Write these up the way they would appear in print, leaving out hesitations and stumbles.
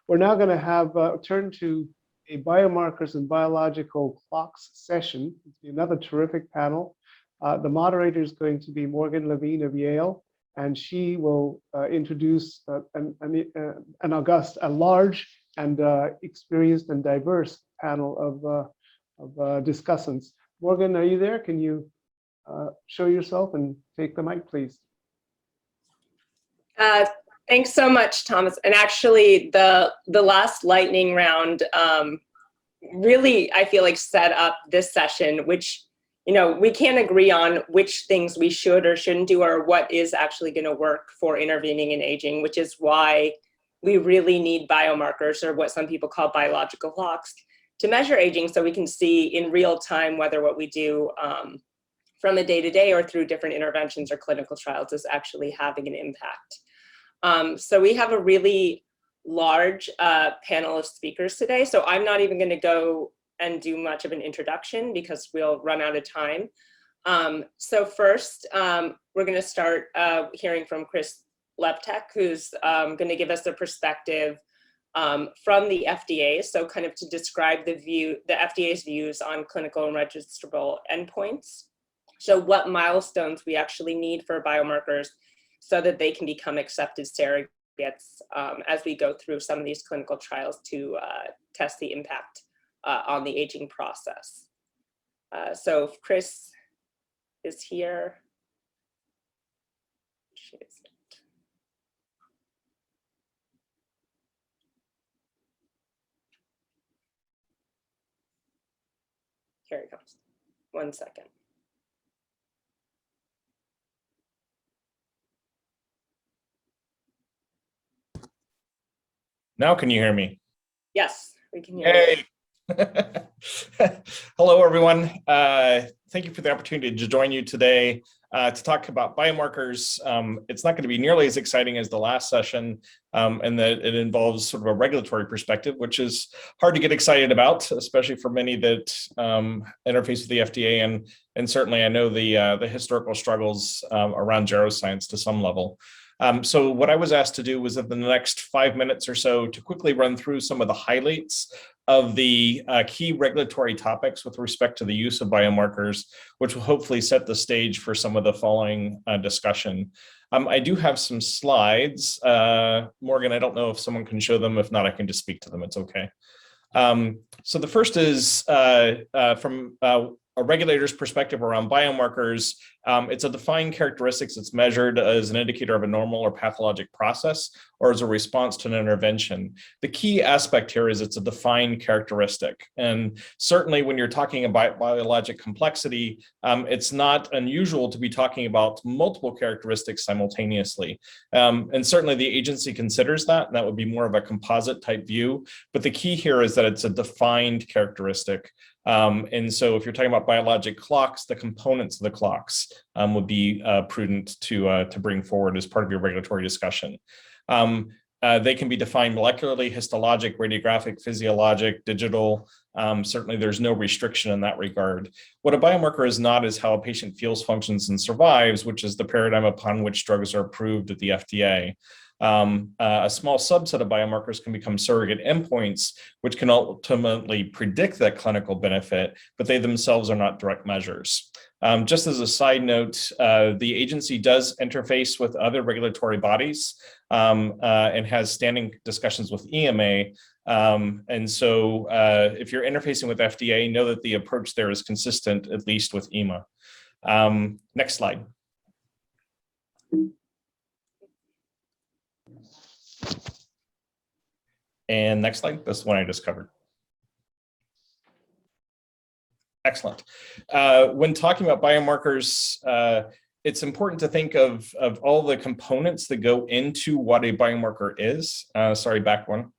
We're now going to have turn to a biomarkers and biological clocks session. It's another terrific panel. The moderator is going to be Morgan Levine of Yale, and she will introduce an august, a large and experienced and diverse panel of discussants. Morgan, are you there? Can you show yourself and take the mic, please? Thanks so much, Thomas. And actually, the last lightning round really, I feel like, set up this session, which, you know, we can't agree on which things we should or shouldn't do or what is actually going to work for intervening in aging, which is why we really need biomarkers, or what some people call biological clocks, to measure aging so we can see in real time whether what we do from a day-to-day or through different interventions or clinical trials is actually having an impact. So we have a really large panel of speakers today, so I'm not even going to go and do much of an introduction because we'll run out of time. So first, we're going to start hearing from Chris Leptek, who's going to give us the perspective from the FDA, so kind of to describe the FDA's views on clinical and registrable endpoints. So what milestones we actually need for biomarkers so that they can become accepted surrogates as we go through some of these clinical trials to test the impact on the aging process. So if Chris is here. She isn't. Here he comes. 1 second. Now can you hear me? Yes, we can hear you. Hello, everyone. Thank you for the opportunity to join you today to talk about biomarkers. It's not going to be nearly as exciting as the last session, and that it involves sort of a regulatory perspective, which is hard to get excited about, especially for many that interface with the FDA, and certainly I know the historical struggles around geroscience to some level. So what I was asked to do was in the next 5 minutes or so to quickly run through some of the highlights of the key regulatory topics with respect to the use of biomarkers, which will hopefully set the stage for some of the following discussion. I do have some slides. Morgan, I don't know if someone can show them. If not, I can just speak to them. It's okay. So the first is from a regulator's perspective around biomarkers. It's a defined characteristics that's measured as an indicator of a normal or pathologic process or as a response to an intervention. The key aspect here is it's a defined characteristic. And certainly when you're talking about biologic complexity, it's not unusual to be talking about multiple characteristics simultaneously. And certainly the agency considers that, and that would be more of a composite type view. But the key here is that it's a defined characteristic. And so if you're talking about biologic clocks, the components of the clocks would be prudent to bring forward as part of your regulatory discussion. They can be defined molecularly, histologic, radiographic, physiologic, digital. Certainly there's no restriction in that regard. What a biomarker is not is how a patient feels, functions, and survives, which is the paradigm upon which drugs are approved at the FDA. A small subset of biomarkers can become surrogate endpoints, which can ultimately predict that clinical benefit, but they themselves are not direct measures. Just as a side note, the agency does interface with other regulatory bodies and has standing discussions with EMA. And so if you're interfacing with FDA, know that the approach there is consistent, at least with EMA. Next slide. And next slide, this one I just covered. Excellent. When talking about biomarkers, it's important to think of all the components that go into what a biomarker is. Sorry, back one.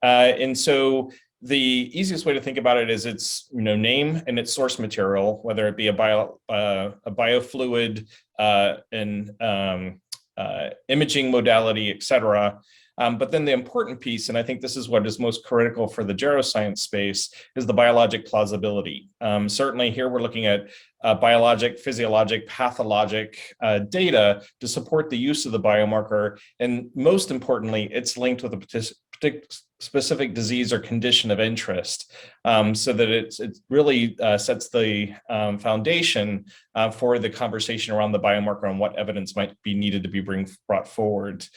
And so the easiest way to think about it is its name and its source material, whether it be a biofluid, an imaging modality, et cetera. But then the important piece, and I think this is what is most critical for the geroscience space, is the biologic plausibility. Certainly here we're looking at biologic, physiologic, pathologic data to support the use of the biomarker. And most importantly, it's linked with a specific disease or condition of interest, so that it really sets the foundation for the conversation around the biomarker and what evidence might be needed to be brought forward.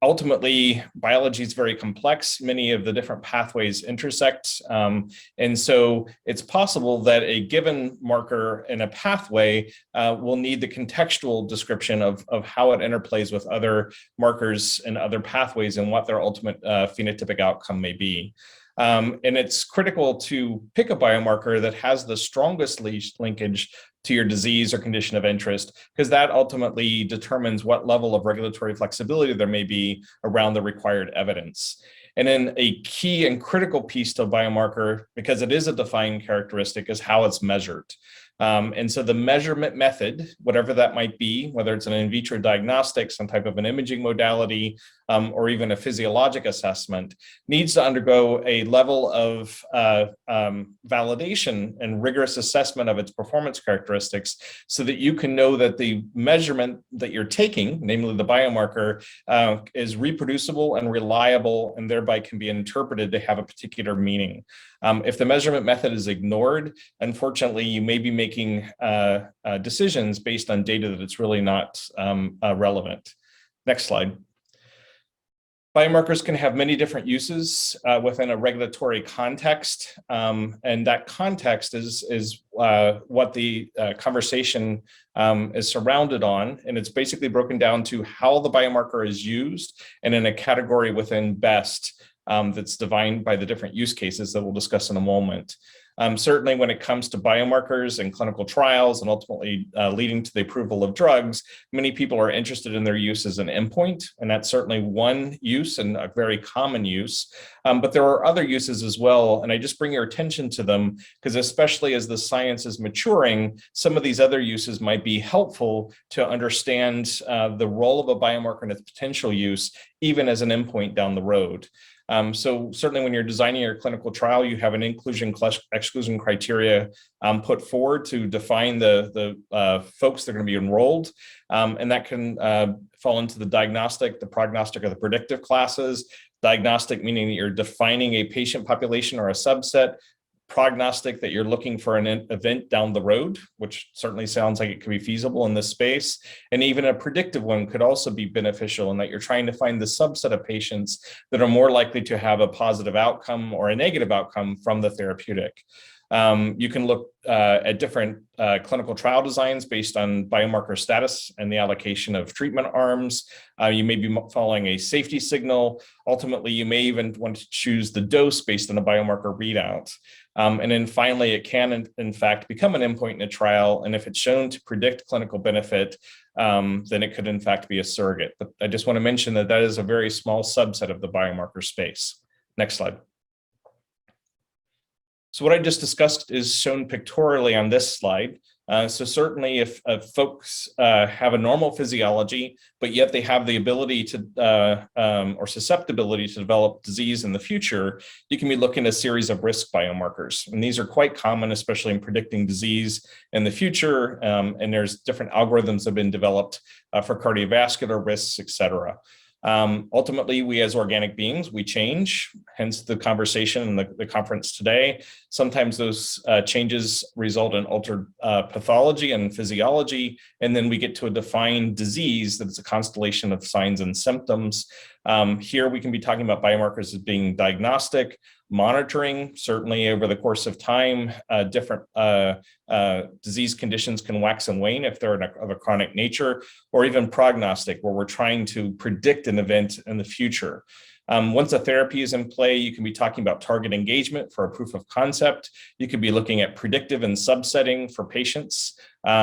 Ultimately, biology is very complex. Many of the different pathways intersect. And so it's possible that a given marker in a pathway will need the contextual description of how it interplays with other markers and other pathways and what their ultimate phenotypic outcome may be. And it's critical to pick a biomarker that has the strongest linkage to your disease or condition of interest, because that ultimately determines what level of regulatory flexibility there may be around the required evidence. And then a key and critical piece to a biomarker, because it is a defined characteristic, is how it's measured. And so the measurement method, whatever that might be, whether it's an in vitro diagnostic, some type of an imaging modality, or even a physiologic assessment, needs to undergo a level of validation and rigorous assessment of its performance characteristics so that you can know that the measurement that you're taking, namely the biomarker, is reproducible and reliable and thereby can be interpreted to have a particular meaning. If the measurement method is ignored, unfortunately, you may be making decisions based on data that it's really not relevant. Next slide. Biomarkers can have many different uses within a regulatory context, and that context is what the conversation is surrounded on, and it's basically broken down to how the biomarker is used and in a category within BEST that's defined by the different use cases that we'll discuss in a moment. Certainly when it comes to biomarkers and clinical trials and ultimately leading to the approval of drugs, many people are interested in their use as an endpoint, and that's certainly one use and a very common use. But there are other uses as well, and I just bring your attention to them because especially as the science is maturing, some of these other uses might be helpful to understand the role of a biomarker and its potential use, even as an endpoint down the road. So certainly when you're designing your clinical trial, you have an inclusion/exclusion criteria put forward to define the folks that are going to be enrolled. And that can fall into the diagnostic, the prognostic, or the predictive classes. Diagnostic meaning that you're defining a patient population or a subset. Prognostic, that you're looking for an event down the road, which certainly sounds like it could be feasible in this space. And even a predictive one could also be beneficial in that you're trying to find the subset of patients that are more likely to have a positive outcome or a negative outcome from the therapeutic. You can look at different clinical trial designs based on biomarker status and the allocation of treatment arms. You may be following a safety signal. Ultimately, you may even want to choose the dose based on a biomarker readout. And then finally, it can, in fact, become an endpoint in a trial. And if it's shown to predict clinical benefit, then it could, in fact, be a surrogate. But I just want to mention that that is a very small subset of the biomarker space. Next slide. So what I just discussed is shown pictorially on this slide. So certainly if folks have a normal physiology, but yet they have the ability to, or susceptibility to develop disease in the future, you can be looking at a series of risk biomarkers. And these are quite common, especially in predicting disease in the future. And there's different algorithms that have been developed for cardiovascular risks, et cetera. Ultimately, we as organic beings, we change, hence the conversation and the conference today. Sometimes those changes result in altered pathology and physiology, and then we get to a defined disease that's a constellation of signs and symptoms. Here we can be talking about biomarkers as being diagnostic, monitoring, certainly over the course of time, different disease conditions can wax and wane if they're of a chronic nature, or even prognostic, where we're trying to predict an event in the future. Once a therapy is in play, you can be talking about target engagement for a proof of concept. You could be looking at predictive and subsetting for patients.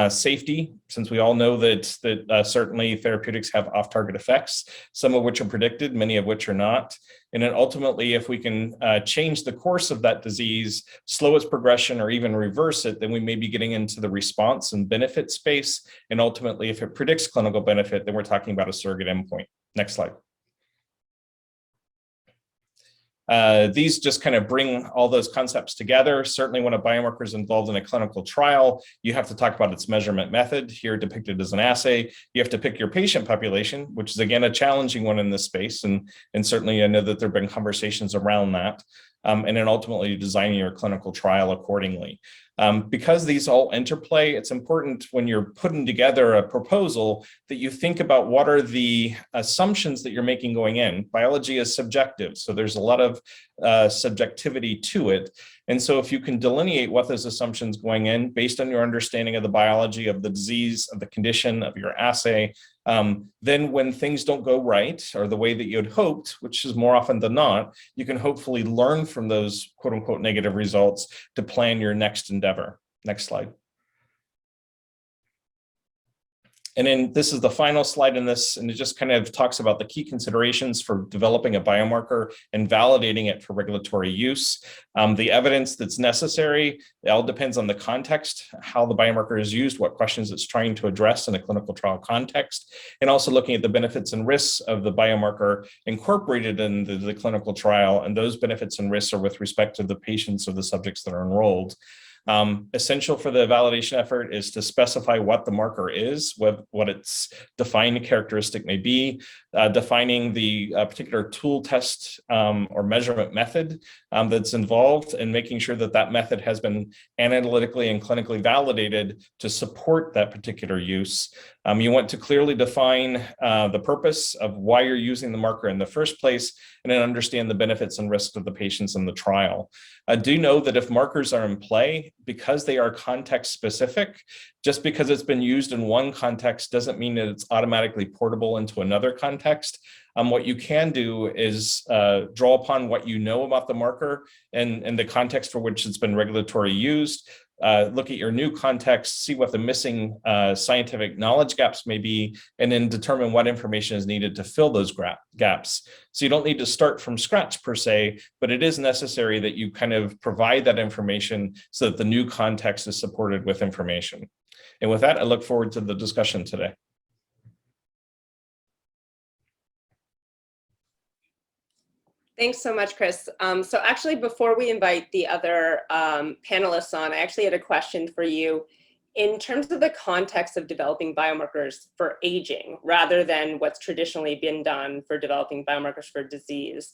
Safety, since we all know that certainly therapeutics have off-target effects, some of which are predicted, many of which are not. And then ultimately, if we can change the course of that disease, slow its progression, or even reverse it, then we may be getting into the response and benefit space. And ultimately, if it predicts clinical benefit, then we're talking about a surrogate endpoint. Next slide. These just kind of bring all those concepts together. Certainly when a biomarker is involved in a clinical trial, you have to talk about its measurement method, here depicted as an assay. You have to pick your patient population, which is again a challenging one in this space. And certainly I know that there have been conversations around that. And then ultimately designing your clinical trial accordingly. Because these all interplay, it's important when you're putting together a proposal that you think about what are the assumptions that you're making going in. Biology is subjective, so there's a lot of subjectivity to it. And so if you can delineate what those assumptions going in based on your understanding of the biology of the disease, of the condition, of your assay, then when things don't go right or the way that you had hoped, which is more often than not, you can hopefully learn from those quote unquote negative results to plan your next endeavor. Next slide. And then this is the final slide in this, and it just kind of talks about the key considerations for developing a biomarker and validating it for regulatory use. The evidence that's necessary, it all depends on the context, how the biomarker is used, what questions it's trying to address in a clinical trial context, and also looking at the benefits and risks of the biomarker incorporated in the clinical trial, and those benefits and risks are with respect to the patients or the subjects that are enrolled. Essential for the validation effort is to specify what the marker is, what its defined characteristic may be, defining the particular tool, test, or measurement method that's involved, and making sure that that method has been analytically and clinically validated to support that particular use. You want to clearly define the purpose of why you're using the marker in the first place, and then understand the benefits and risks of the patients in the trial. Do know that if markers are in play, because they are context specific, just because it's been used in one context doesn't mean that it's automatically portable into another context. What you can do is draw upon what you know about the marker and the context for which it's been regulatory used. Look at your new context, see what the missing scientific knowledge gaps may be, and then determine what information is needed to fill those gaps. So you don't need to start from scratch per se, but it is necessary that you kind of provide that information so that the new context is supported with information. And with that, I look forward to the discussion today. Thanks so much, Chris. So actually, before we invite the other panelists on, I actually had a question for you. In terms of the context of developing biomarkers for aging, rather than what's traditionally been done for developing biomarkers for disease,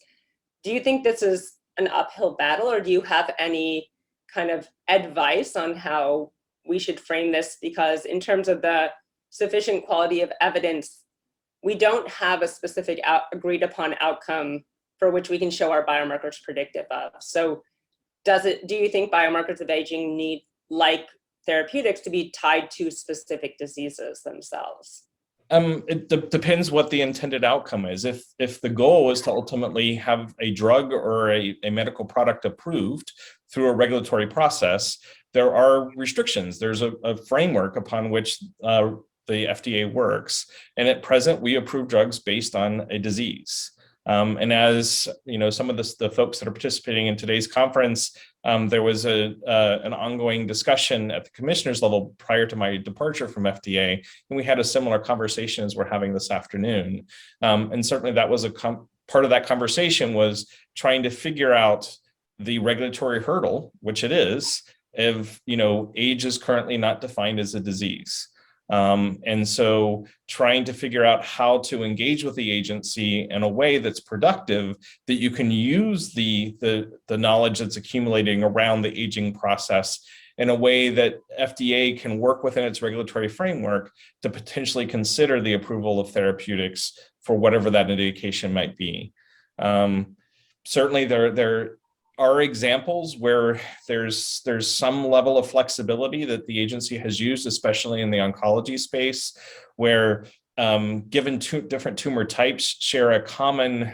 do you think this is an uphill battle, or do you have any kind of advice on how we should frame this? Because in terms of the sufficient quality of evidence, we don't have a specific agreed upon outcome for which we can show our biomarkers predictive of. So do you think biomarkers of aging need, like therapeutics, to be tied to specific diseases themselves? It depends what the intended outcome is. If the goal is to ultimately have a drug or a medical product approved through a regulatory process, there are restrictions. There's a framework upon which the FDA works. And at present, we approve drugs based on a disease. And as you know, some of the folks that are participating in today's conference, there was an ongoing discussion at the commissioner's level prior to my departure from FDA, and we had a similar conversation as we're having this afternoon. And certainly that was part of that conversation was trying to figure out the regulatory hurdle, which it is, if age is currently not defined as a disease. And so trying to figure out how to engage with the agency in a way that's productive, that you can use the knowledge that's accumulating around the aging process in a way that FDA can work within its regulatory framework to potentially consider the approval of therapeutics for whatever that indication might be. Certainly there are examples where there's some level of flexibility that the agency has used, especially in the oncology space, where given two different tumor types share a common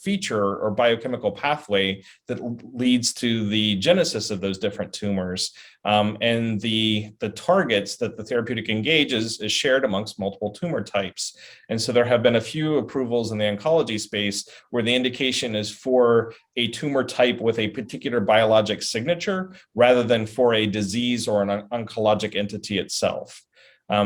feature or biochemical pathway that leads to the genesis of those different tumors. And the targets that the therapeutic engages is shared amongst multiple tumor types. And so there have been a few approvals in the oncology space where the indication is for a tumor type with a particular biologic signature rather than for a disease or an oncologic entity itself.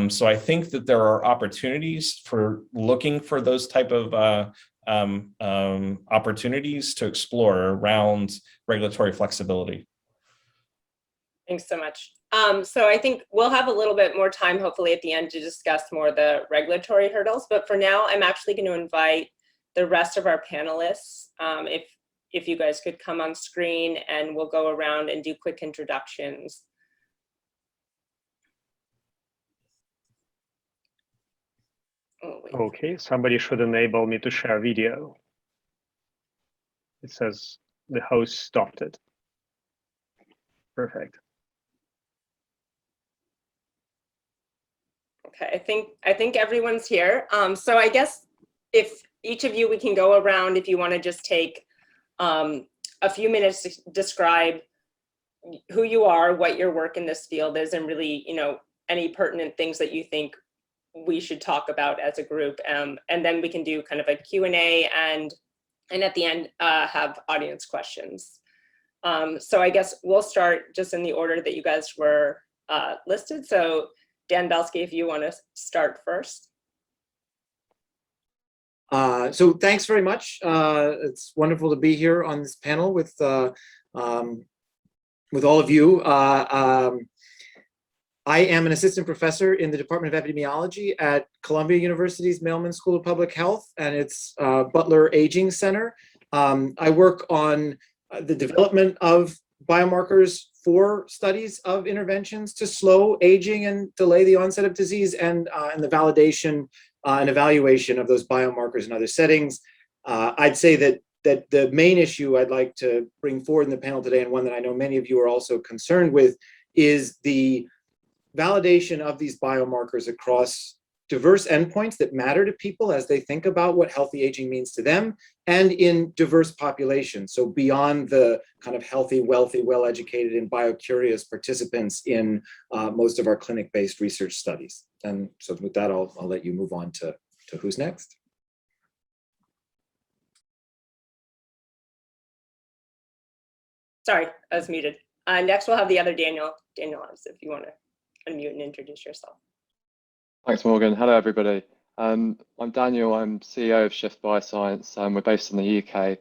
So I think that there are opportunities for looking for those type of opportunities to explore around regulatory flexibility. Thanks so much. So I think we'll have a little bit more time, hopefully at the end, to discuss more of the regulatory hurdles. But for now, I'm actually going to invite the rest of our panelists. If you guys could come on screen, and we'll go around and do quick introductions. Oh, okay, somebody should enable me to share video. It says the host stopped it. Perfect. Okay, I think everyone's here. So I guess if each of you, we can go around if you want to just take a few minutes to describe who you are, what your work in this field is, and really, any pertinent things that you think we should talk about as a group. And then we can do kind of a Q&A and at the end have audience questions. So I guess we'll start just in the order that you guys were listed. So Dan Belsky, if you want to start first. So thanks very much. It's wonderful to be here on this panel with all of you. I am an assistant professor in the Department of Epidemiology at Columbia University's Mailman School of Public Health and its Butler Aging Center. I work on the development of biomarkers for studies of interventions to slow aging and delay the onset of disease, and the validation and evaluation of those biomarkers in other settings. I'd say that the main issue I'd like to bring forward in the panel today, and one that I know many of you are also concerned with, is the validation of these biomarkers across diverse endpoints that matter to people as they think about what healthy aging means to them, and in diverse populations. So beyond the kind of healthy, wealthy, well-educated, and biocurious participants in most of our clinic-based research studies. And so with that, I'll let you move on to who's next. Sorry, I was muted. Next, we'll have the other Daniel Ives, if you want to unmute and introduce yourself. Thanks, Morgan. Hello, everybody. I'm Daniel. I'm CEO of Shift Bioscience. We're based in the UK.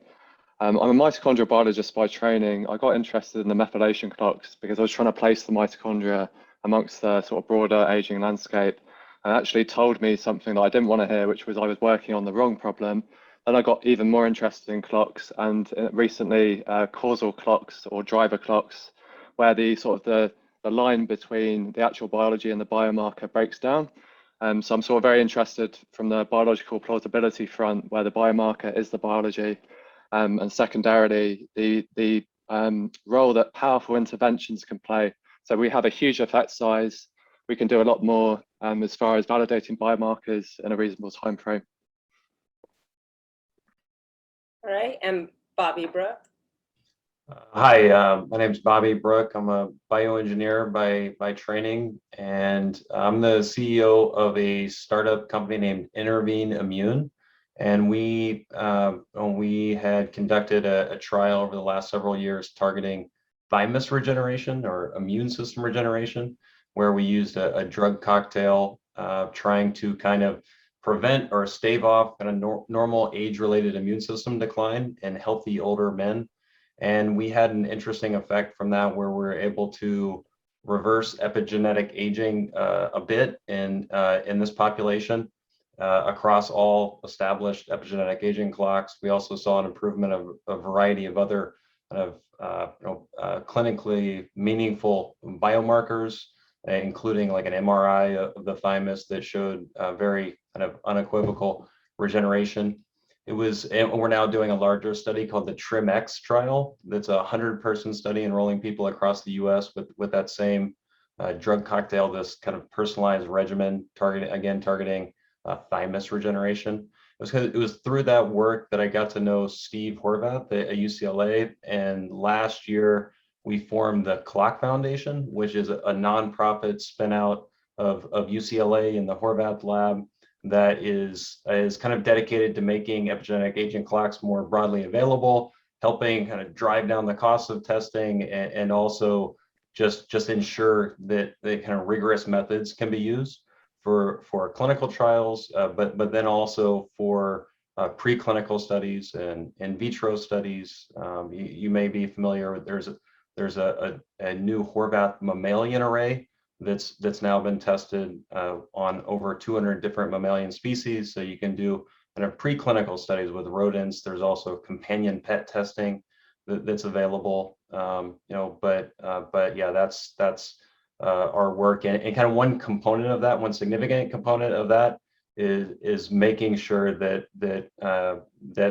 I'm a mitochondrial biologist by training. I got interested in the methylation clocks because I was trying to place the mitochondria amongst the sort of broader aging landscape, and actually told me something that I didn't want to hear, which was I was working on the wrong problem. Then I got even more interested in clocks, and recently causal clocks or driver clocks, where the line between the actual biology and the biomarker breaks down. So I'm sort of very interested from the biological plausibility front, where the biomarker is the biology, and secondarily the role that powerful interventions can play. So we have a huge effect size. We can do a lot more as far as validating biomarkers in a reasonable time frame. All right, and Bobby Brooke. Hi, my name is Bobby Brooke. I'm a bioengineer by training, and I'm the CEO of a startup company named Intervene Immune. And we had conducted a trial over the last several years targeting thymus regeneration or immune system regeneration, where we used a drug cocktail trying to kind of prevent or stave off kind of normal age-related immune system decline in healthy older men. And we had an interesting effect from that, where we're able to reverse epigenetic aging a bit in this population across all established epigenetic aging clocks. We also saw an improvement of a variety of other kind of clinically meaningful biomarkers, including like an MRI of the thymus that showed very kind of unequivocal regeneration. And we're now doing a larger study called the TRIM-X trial. That's a 100-person study enrolling people across the US with that same drug cocktail, this kind of personalized regimen targeting thymus regeneration. It was through that work that I got to know Steve Horvath at UCLA. And last year, we formed the Clock Foundation, which is a nonprofit spin out of UCLA in the Horvath lab, that is kind of dedicated to making epigenetic aging clocks more broadly available, helping kind of drive down the cost of testing, and also just ensure that the kind of rigorous methods can be used for clinical trials, but then also for preclinical studies and in vitro studies. You may be familiar with, there's a new Horvath mammalian array that's now been tested on over 200 different mammalian species. So you can do kind of preclinical studies with rodents. There's also companion pet testing that's available. But yeah, that's our work, and kind of one component of that, one significant component of that is making sure that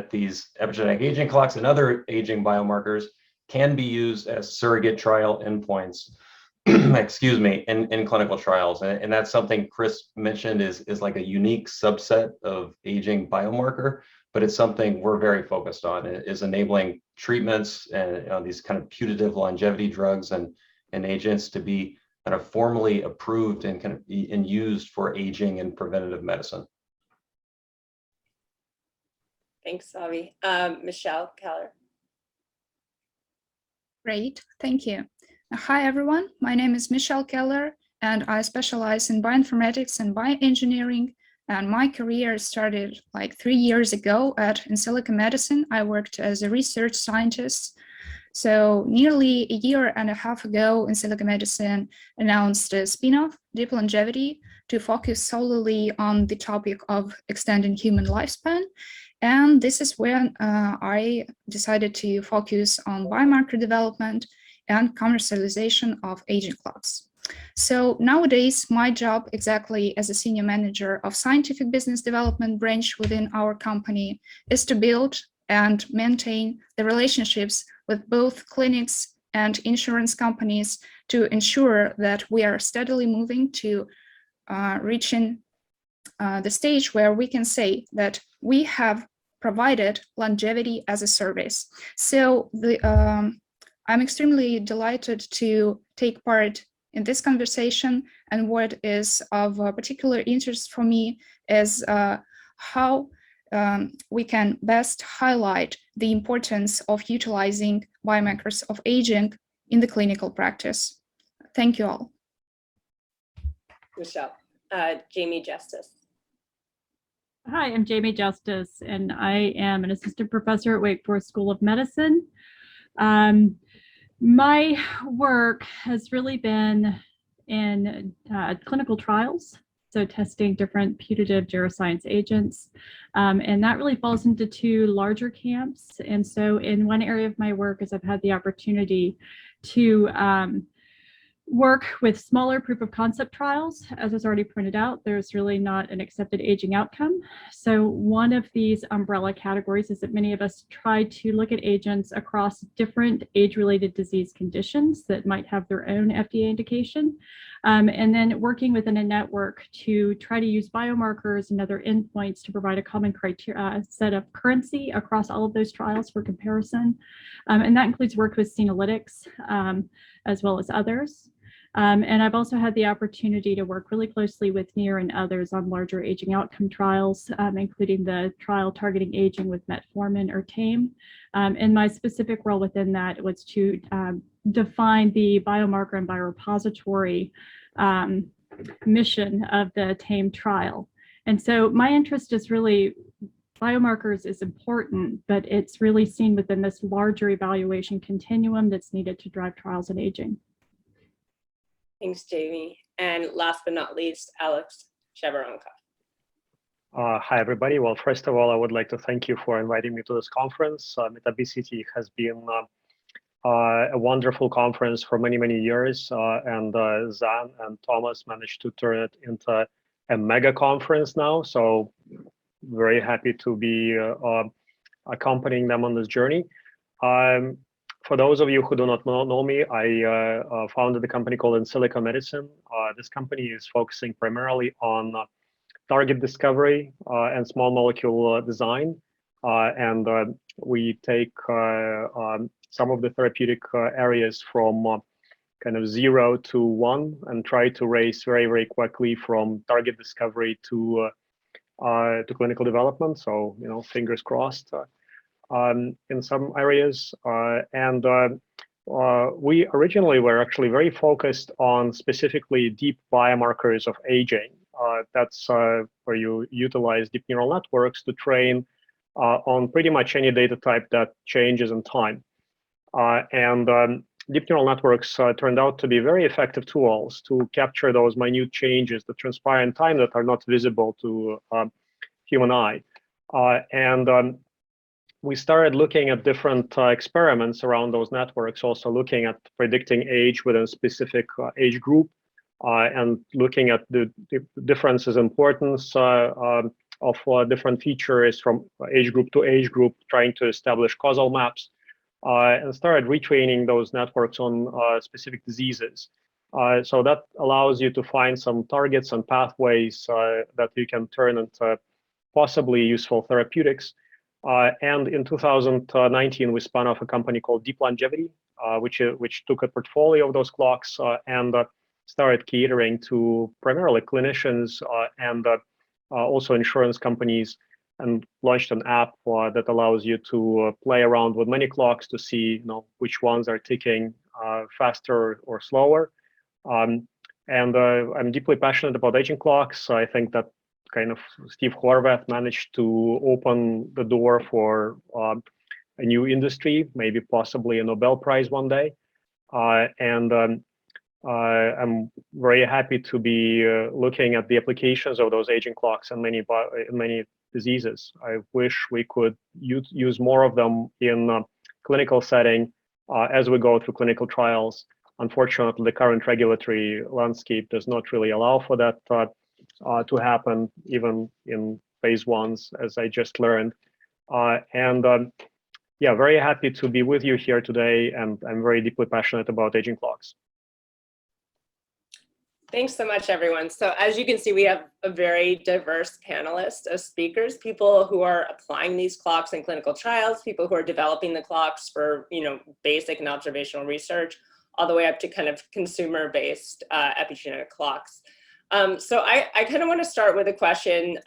these epigenetic aging clocks and other aging biomarkers can be used as surrogate trial endpoints, excuse me, in clinical trials. And that's something Chris mentioned is like a unique subset of aging biomarker, but it's something we're very focused on, is enabling treatments and these kind of putative longevity drugs and agents to be kind of formally approved and kind of and used for aging and preventative medicine. Thanks, Avi. Michelle, Keller. Great, thank you. Hi, everyone. My name is Michelle Keller, and I specialize in bioinformatics and bioengineering. And my career started like 3 years ago at In Silico Medicine. I worked as a research scientist. So nearly a year and a half ago, In Silico Medicine announced a spin-off, Deep Longevity, to focus solely on the topic of extending human lifespan. And this is when I decided to focus on biomarker development and commercialization of aging clocks. So nowadays, my job exactly as a senior manager of scientific business development branch within our company is to build and maintain the relationships with both clinics and insurance companies to ensure that we are steadily moving to reaching the stage where we can say that we have provided longevity as a service. So I'm extremely delighted to take part in this conversation, and what is of particular interest for me is how we can best highlight the importance of utilizing biomarkers of aging in the clinical practice. Thank you all. Michelle. Jamie Justice. Hi, I'm Jamie Justice, and I am an assistant professor at Wake Forest School of Medicine. My work has really been in clinical trials, so testing different putative geroscience agents, and that really falls into two larger camps. And so in one area of my work is I've had the opportunity to work with smaller proof of concept trials. As was already pointed out, there's really not an accepted aging outcome. So one of these umbrella categories is that many of us try to look at agents across different age-related disease conditions that might have their own FDA indication, and then working within a network to try to use biomarkers and other endpoints to provide a common criteria set of currency across all of those trials for comparison. And that includes work with Senolytics as well as others. And I've also had the opportunity to work really closely with NIR and others on larger aging outcome trials, including the trial targeting aging with metformin or TAME. And my specific role within that was to define the biomarker and biorepository mission of the TAME trial. And so my interest is really, biomarkers is important, but it's really seen within this larger evaluation continuum that's needed to drive trials in aging. Thanks, Jamie. And last but not least, Alex Chevron. Hi, everybody. Well, first of all, I would like to thank you for inviting me to this conference. Metabesity has been a wonderful conference for many, many years, and Zan and Thomas managed to turn it into a mega conference now. So very happy to be accompanying them on this journey. For those of you who do not know me, I founded a company called In Silico Medicine. This company is focusing primarily on target discovery and small molecule design. And we take some of the therapeutic areas from kind of 0 to 1 and try to race very, very quickly from target discovery to clinical development. So, you know, fingers crossed. In some areas, and we originally were actually very focused on specifically deep biomarkers of aging. That's where you utilize deep neural networks to train on pretty much any data type that changes in time. Deep neural networks turned out to be very effective tools to capture those minute changes that transpire in time that are not visible to human eye. We started looking at different experiments around those networks, also looking at predicting age within a specific age group, and looking at the differences in importance of different features from age group to age group, trying to establish causal maps, and started retraining those networks on specific diseases. So that allows you to find some targets and pathways that you can turn into possibly useful therapeutics. And in 2019, we spun off a company called Deep Longevity, which took a portfolio of those clocks and started catering to primarily clinicians and also insurance companies, and launched an app that allows you to play around with many clocks to see, which ones are ticking faster or slower. I'm deeply passionate about aging clocks. I think that kind of Steve Horvath managed to open the door for a new industry, maybe possibly a Nobel Prize one day. I'm very happy to be looking at the applications of those aging clocks in many diseases. I wish we could use more of them in a clinical setting as we go through clinical trials. Unfortunately, the current regulatory landscape does not really allow for that to happen, even in phase 1s, as I just learned. Yeah, very happy to be with you here today, and I'm very deeply passionate about aging clocks. Thanks so much, everyone. So as you can see, we have a very diverse panelist of speakers, people who are applying these clocks in clinical trials, people who are developing the clocks for basic and observational research, all the way up to kind of consumer-based epigenetic clocks. So I kind of want to start with a question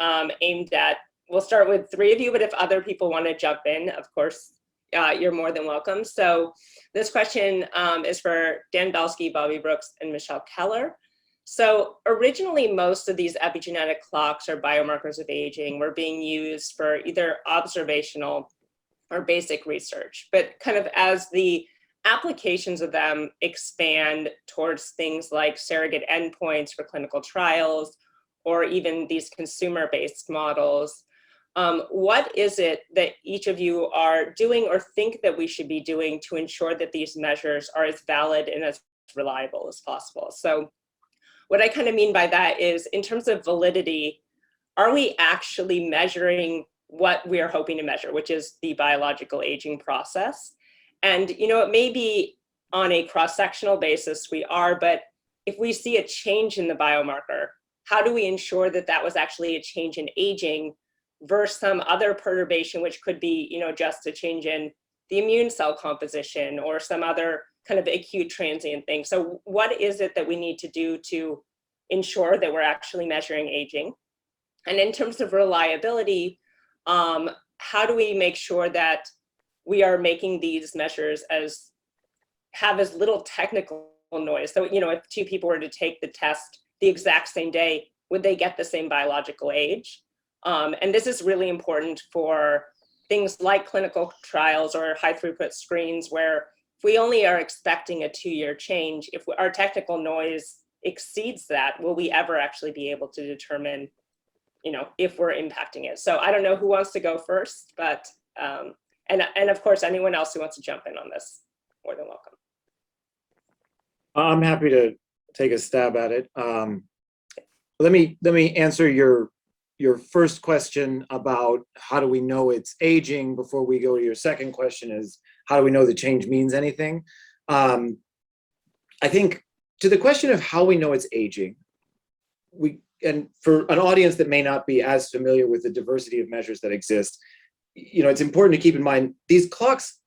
aimed at, we'll start with 3 of you, but if other people want to jump in, of course, you're more than welcome. So this question is for Dan Belsky, Bobby Brooks, and Michelle Keller. So originally, most of these epigenetic clocks or biomarkers of aging were being used for either observational or basic research, but kind of as the applications of them expand towards things like surrogate endpoints for clinical trials, or even these consumer-based models, what is it that each of you are doing or think that we should be doing to ensure that these measures are as valid and as reliable as possible? So what I kind of mean by that is, in terms of validity, are we actually measuring what we are hoping to measure, which is the biological aging process? And it may be on a cross-sectional basis we are, but if we see a change in the biomarker, how do we ensure that that was actually a change in aging versus some other perturbation, which could be just a change in the immune cell composition or some other kind of acute transient thing? So what is it that we need to do to ensure that we're actually measuring aging? And in terms of reliability, how do we make sure that we are making these measures have as little technical noise? So, if 2 people were to take the test the exact same day, would they get the same biological age? And this is really important for things like clinical trials or high throughput screens, where if we only are expecting a 2-year change, if our technical noise exceeds that, will we ever actually be able to determine, if we're impacting it? So I don't know who wants to go first, but and of course, anyone else who wants to jump in on this, more than welcome. I'm happy to take a stab at it. Let me answer your first question about how do we know it's aging before we go to your second question, is how do we know the change means anything? I think to the question of how we know it's aging, and for an audience that may not be as familiar with the diversity of measures that exist, it's important to keep in mind these clocks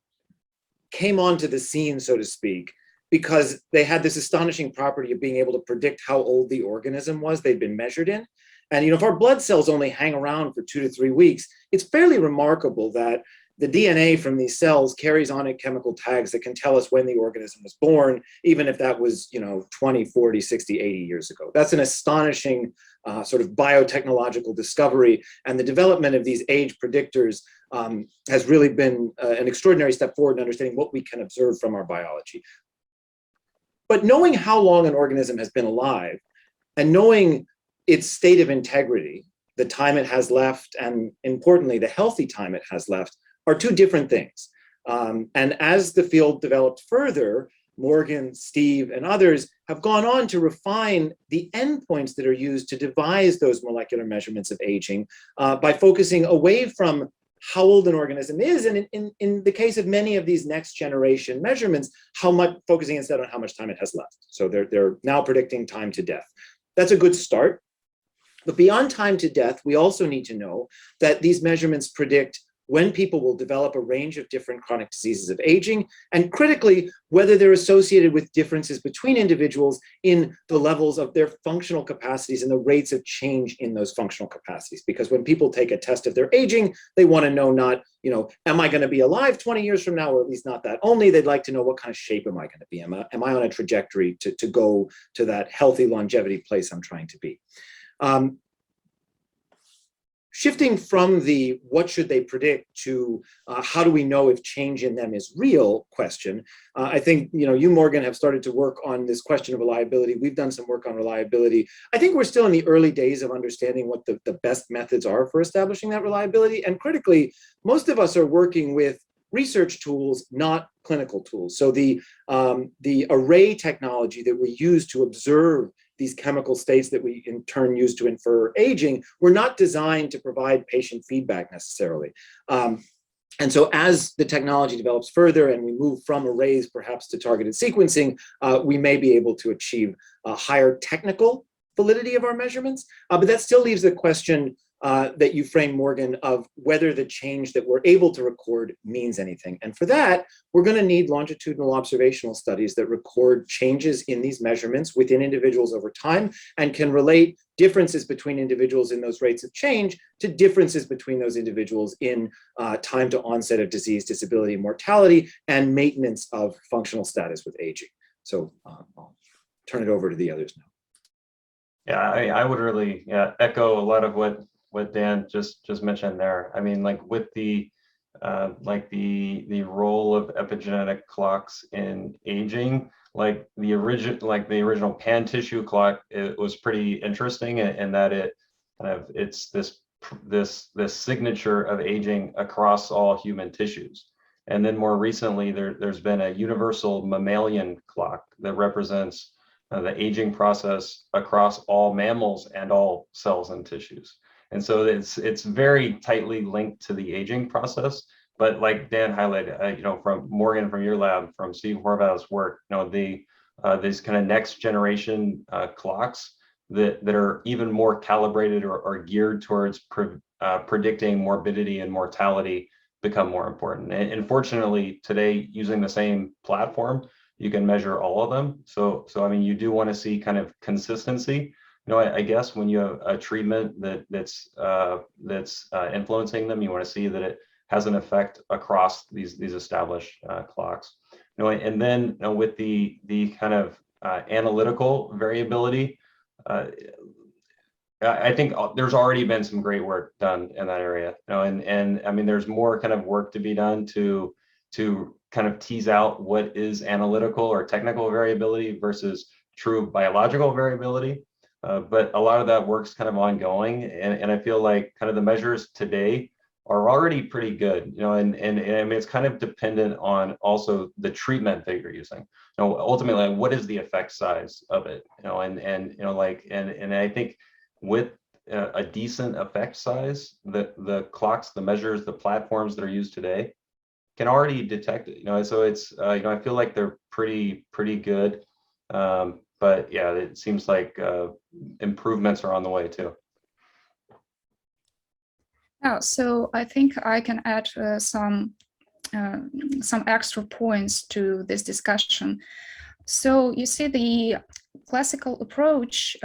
came onto the scene, so to speak, because they had this astonishing property of being able to predict how old the organism was they'd been measured in. And if our blood cells only hang around for 2 to 3 weeks, it's fairly remarkable that the DNA from these cells carries on it chemical tags that can tell us when the organism was born, even if that was 20, 40, 60, 80 years ago. That's an astonishing sort of biotechnological discovery, and the development of these age predictors has really been an extraordinary step forward in understanding what we can observe from our biology. But knowing how long an organism has been alive and knowing its state of integrity, the time it has left, and importantly, the healthy time it has left, are two different things. And as the field developed further, Morgan, Steve, and others have gone on to refine the endpoints that are used to devise those molecular measurements of aging by focusing away from how old an organism is, and in the case of many of these next generation measurements, focusing instead on how much time it has left. So they're now predicting time to death. That's a good start. But beyond time to death, we also need to know that these measurements predict when people will develop a range of different chronic diseases of aging, and critically, whether they're associated with differences between individuals in the levels of their functional capacities and the rates of change in those functional capacities. Because when people take a test of their aging, they want to know not, am I going to be alive 20 years from now, or at least not that only. They'd like to know what kind of shape am I going to be? Am I on a trajectory to go to that healthy longevity place I'm trying to be? Shifting from the what should they predict to how do we know if change in them is real question, I think you, Morgan, have started to work on this question of reliability. We've done some work on reliability. I think we're still in the early days of understanding what the best methods are for establishing that reliability. And critically, most of us are working with research tools, not clinical tools. So the array technology that we use to observe these chemical states that we in turn use to infer aging were not designed to provide patient feedback necessarily. And so as the technology develops further and we move from arrays perhaps to targeted sequencing, we may be able to achieve a higher technical validity of our measurements. But that still leaves the question that you framed, Morgan, of whether the change that we're able to record means anything. And for that, we're going to need longitudinal observational studies that record changes in these measurements within individuals over time and can relate differences between individuals in those rates of change to differences between those individuals in time to onset of disease, disability, mortality, and maintenance of functional status with aging. So I'll turn it over to the others now. Yeah, I would really echo a lot of what Dan just mentioned there. I mean, like with the role of epigenetic clocks in aging, like the original pan tissue clock, it was pretty interesting in that it's this signature of aging across all human tissues. And then more recently, there's been a universal mammalian clock that represents the aging process across all mammals and all cells and tissues. And so it's very tightly linked to the aging process. But like Dan highlighted, from Morgan from your lab, from Steve Horvath's work, these kind of next generation clocks that are even more calibrated or geared towards predicting morbidity and mortality become more important. And fortunately, today, using the same platform, you can measure all of them. So I mean, you do want to see kind of consistency. I guess when you have a treatment that's influencing them, you want to see that it has an effect across these established clocks. And then with the kind of analytical variability, I think there's already been some great work done in that area. And I mean, there's more kind of work to be done to kind of tease out what is analytical or technical variability versus true biological variability. But a lot of that work's kind of ongoing, and I feel like kind of the measures today are already pretty good, and I mean, it's kind of dependent on also the treatment that you're using. Ultimately, what is the effect size of it? And I think with a decent effect size, the clocks, the measures, the platforms that are used today can already detect it. So it's I feel like they're pretty good. But yeah, it seems like improvements are on the way too. Oh, so I think I can add some extra points to this discussion. So you see, the classical approach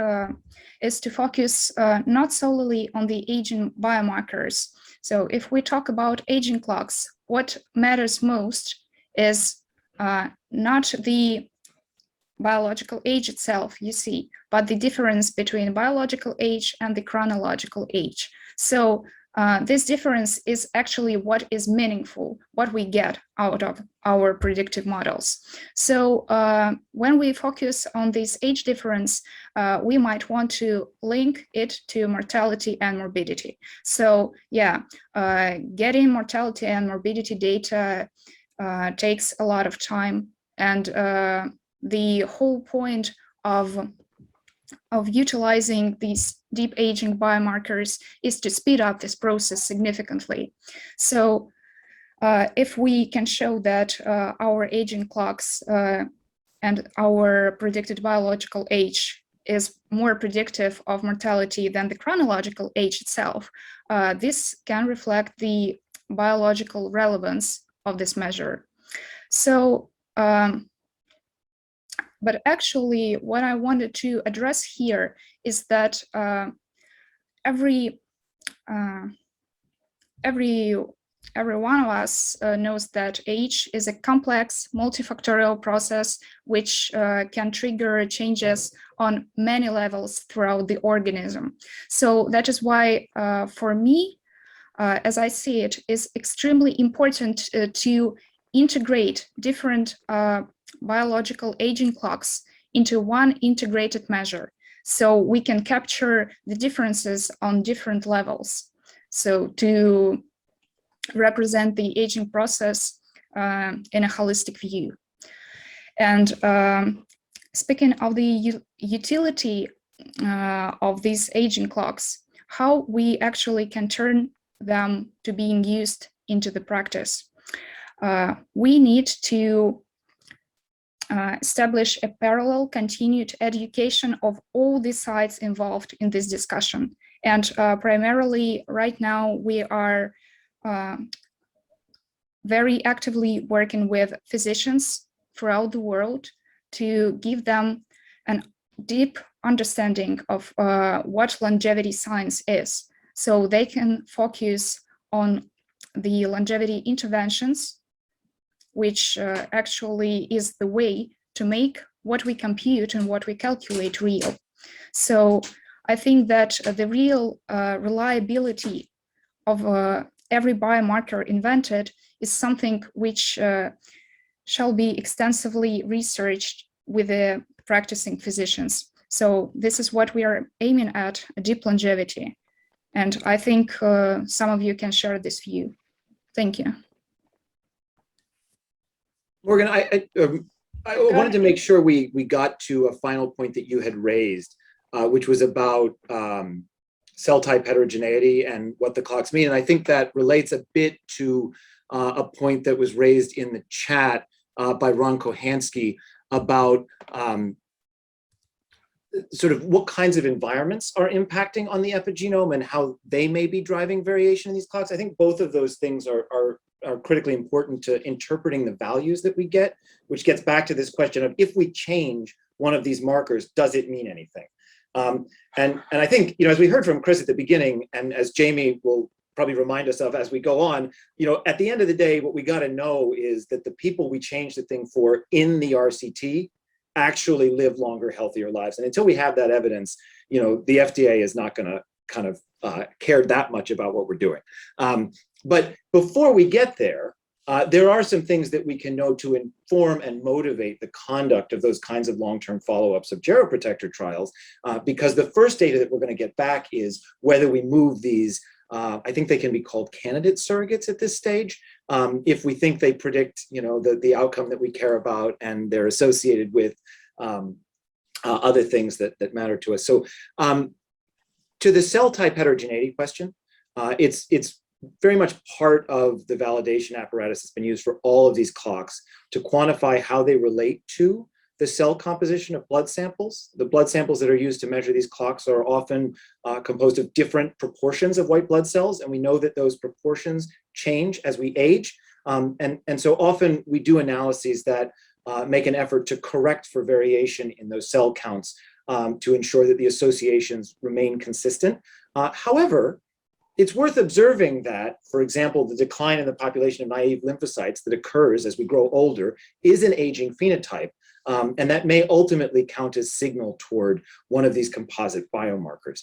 is to focus not solely on the aging biomarkers. So if we talk about aging clocks, what matters most is not the biological age itself, you see, but the difference between biological age and the chronological age. So this difference is actually what is meaningful, what we get out of our predictive models. So when we focus on this age difference, we might want to link it to mortality and morbidity. So yeah, getting mortality and morbidity data takes a lot of time, and the whole point of utilizing these deep aging biomarkers is to speed up this process significantly. So if we can show that our aging clocks and our predicted biological age is more predictive of mortality than the chronological age itself, this can reflect the biological relevance of this measure. So, but actually, what I wanted to address here is that every one of us knows that age is a complex, multifactorial process which can trigger changes on many levels throughout the organism. So that is why, for me, as I see it, is extremely important to integrate different biological aging clocks into one integrated measure, so we can capture the differences on different levels. So to represent the aging process in a holistic view. And speaking of the utility of these aging clocks, how we actually can turn them to being used into the practice. We need to establish a parallel continued education of all the sides involved in this discussion. And primarily right now we are very actively working with physicians throughout the world to give them a deep understanding of what longevity science is, so they can focus on the longevity interventions, which actually is the way to make what we compute and what we calculate real. So I think that the real reliability of every biomarker invented is something which shall be extensively researched with the practicing physicians. So this is what we are aiming at, a deep longevity. And I think some of you can share this view. Thank you. Morgan, I wanted to make sure we got to a final point that you had raised, which was about cell type heterogeneity and what the clocks mean. And I think that relates a bit to a point that was raised in the chat by Ron Kohansky about sort of what kinds of environments are impacting on the epigenome and how they may be driving variation in these clocks. I think both of those things are critically important to interpreting the values that we get, which gets back to this question of, if we change one of these markers, does it mean anything? And I think, as we heard from Chris at the beginning, and as Jamie will probably remind us of as we go on, at the end of the day, what we got to know is that the people we change the thing for in the RCT actually live longer, healthier lives. And until we have that evidence, the FDA is not going to kind of care that much about what we're doing. But before we get there, there are some things that we can know to inform and motivate the conduct of those kinds of long-term follow-ups of geroprotector trials, because the first data that we're going to get back is whether we move these, I think they can be called candidate surrogates at this stage, if we think they predict, the outcome that we care about, and they're associated with other things that matter to us. So to the cell type heterogeneity question, it's very much part of the validation apparatus that's been used for all of these clocks to quantify how they relate to the cell composition of blood samples. The blood samples that are used to measure these clocks are often composed of different proportions of white blood cells, and we know that those proportions change as we age. And so often we do analyses that make an effort to correct for variation in those cell counts to ensure that the associations remain consistent. However, it's worth observing that, for example, the decline in the population of naive lymphocytes that occurs as we grow older is an aging phenotype, and that may ultimately count as signal toward one of these composite biomarkers.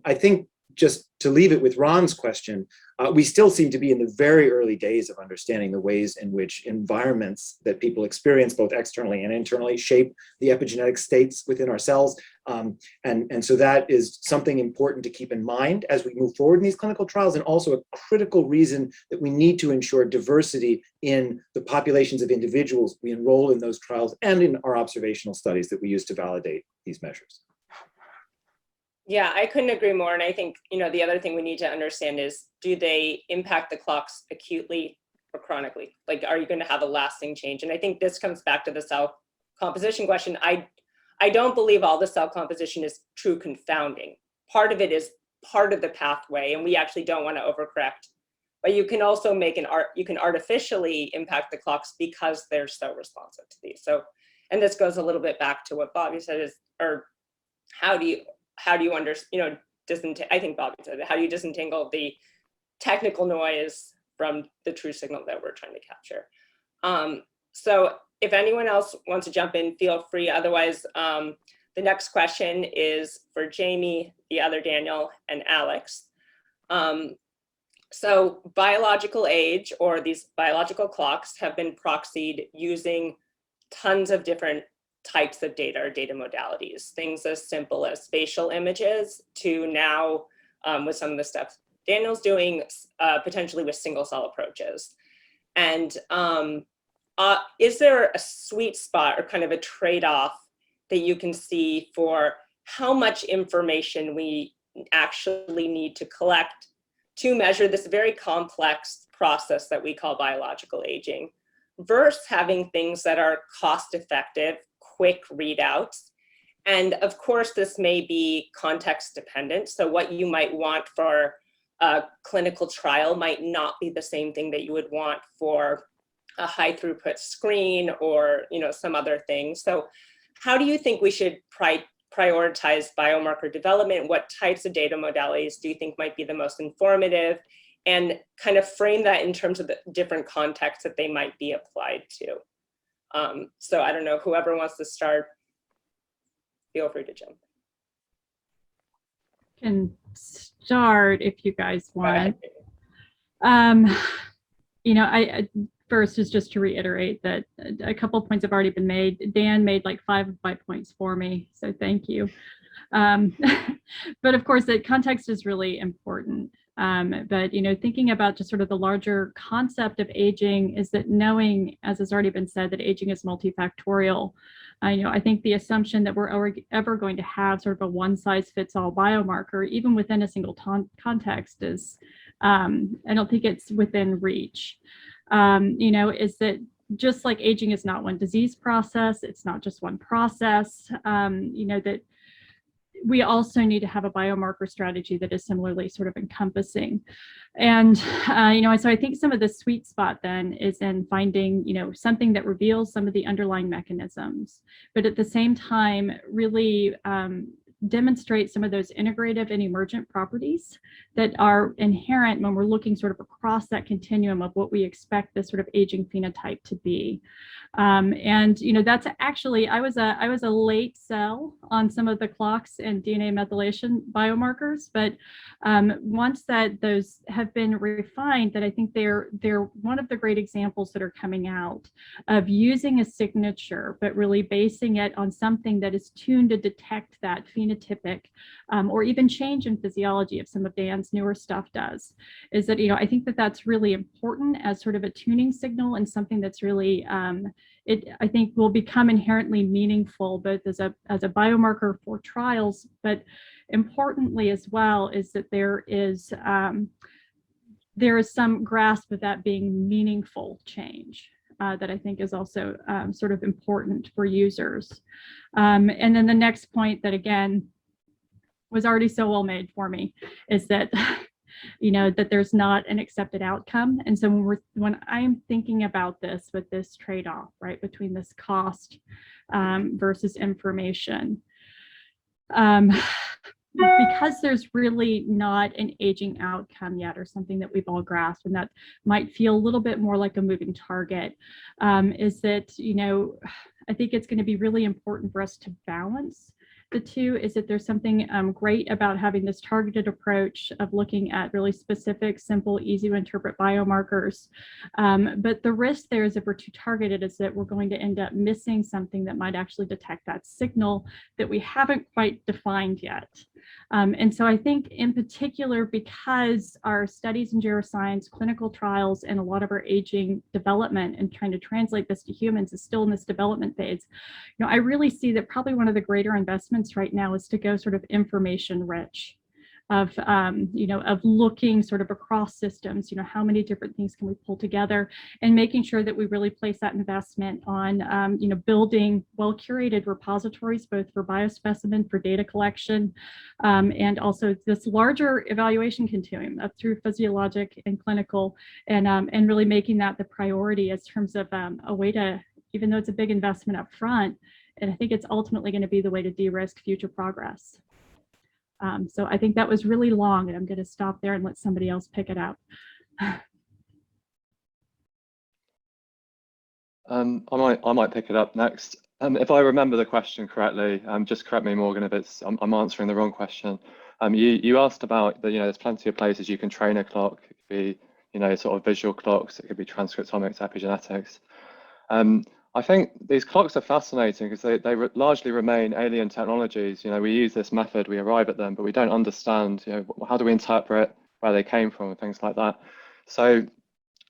I think just to leave it with Ron's question, we still seem to be in the very early days of understanding the ways in which environments that people experience both externally and internally shape the epigenetic states within our cells. And so that is something important to keep in mind as we move forward in these clinical trials, and also a critical reason that we need to ensure diversity in the populations of individuals we enroll in those trials and in our observational studies that we use to validate these measures. Yeah, I couldn't agree more. And I think, the other thing we need to understand is, do they impact the clocks acutely or chronically? Like, are you going to have a lasting change? And I think this comes back to the cell composition question. I don't believe all the cell composition is true confounding. Part of it is part of the pathway, and we actually don't want to overcorrect. But you can also you can artificially impact the clocks because they're so responsive to these. So, and this goes a little bit back to what Bobby said how do you understand, I think Bobby said it, how do you disentangle the technical noise from the true signal that we're trying to capture? So if anyone else wants to jump in, feel free. Otherwise, the next question is for Jamie, the other Daniel, and Alex. So biological age, or these biological clocks, have been proxied using tons of different types of data or data modalities, things as simple as spatial images to now, with some of the stuff Daniel's doing, potentially with single cell approaches. And is there a sweet spot or kind of a trade-off that you can see for how much information we actually need to collect to measure this very complex process that we call biological aging, versus having things that are cost-effective, quick readouts? And of course, this may be context dependent. So what you might want for a clinical trial might not be the same thing that you would want for a high throughput screen or some other thing. So how do you think we should prioritize biomarker development? What types of data modalities do you think might be the most informative? And kind of frame that in terms of the different contexts that they might be applied to. So I don't know, whoever wants to start, feel free to jump. Can start if you guys want. I first is just to reiterate that a couple of points have already been made. Dan made like 5 of my points for me, so thank you. But of course, the context is really important. But thinking about just sort of the larger concept of aging is that knowing, as has already been said, that aging is multifactorial. I think the assumption that we're ever going to have sort of a one-size-fits-all biomarker, even within a single context, is I don't think it's within reach. Is that just like aging is not one disease process, it's not just one process. That we also need to have a biomarker strategy that is similarly sort of encompassing. And, so I think some of the sweet spot then is in finding, something that reveals some of the underlying mechanisms, but at the same time, really demonstrate some of those integrative and emergent properties that are inherent when we're looking sort of across that continuum of what we expect this sort of aging phenotype to be. And that's actually, I was a late sell on some of the clocks and DNA methylation biomarkers, but once that those have been refined, that I think they're one of the great examples that are coming out of using a signature, but really basing it on something that is tuned to detect that phenotypic or even change in physiology, if some of Dan's newer stuff does, is that, I think that that's really important as sort of a tuning signal and something that's really, I think will become inherently meaningful, both as a biomarker for trials, but importantly as well is that there is some grasp of that being meaningful change. That I think is also sort of important for users. And then the next point that again was already so well made for me is that that there's not an accepted outcome. And so when I'm thinking about this with this trade-off, right, between this cost versus information, because there's really not an aging outcome yet or something that we've all grasped, and that might feel a little bit more like a moving target, is that, I think it's going to be really important for us to balance the two is that there's something great about having this targeted approach of looking at really specific, simple, easy to interpret biomarkers. But the risk there is if we're too targeted is that we're going to end up missing something that might actually detect that signal that we haven't quite defined yet. And so I think in particular, because our studies in geroscience, clinical trials, and a lot of our aging development and trying to translate this to humans is still in this development phase, I really see that probably one of the greater investments right now is to go sort of information rich. Of looking sort of across systems, how many different things can we pull together, and making sure that we really place that investment on, building well-curated repositories, both for biospecimen, for data collection, and also this larger evaluation continuum up through physiologic and clinical, and really making that the priority as terms of a way to, even though it's a big investment up front, and I think it's ultimately going to be the way to de-risk future progress. So I think that was really long, and I'm going to stop there and let somebody else pick it up. I might pick it up next. If I remember the question correctly, just correct me, Morgan, if I'm answering the wrong question. You asked about that. There's plenty of places you can train a clock. It could be sort of visual clocks. It could be transcriptomics, epigenetics. I think these clocks are fascinating because they largely remain alien technologies. We use this method, we arrive at them, but we don't understand, how do we interpret where they came from and things like that. So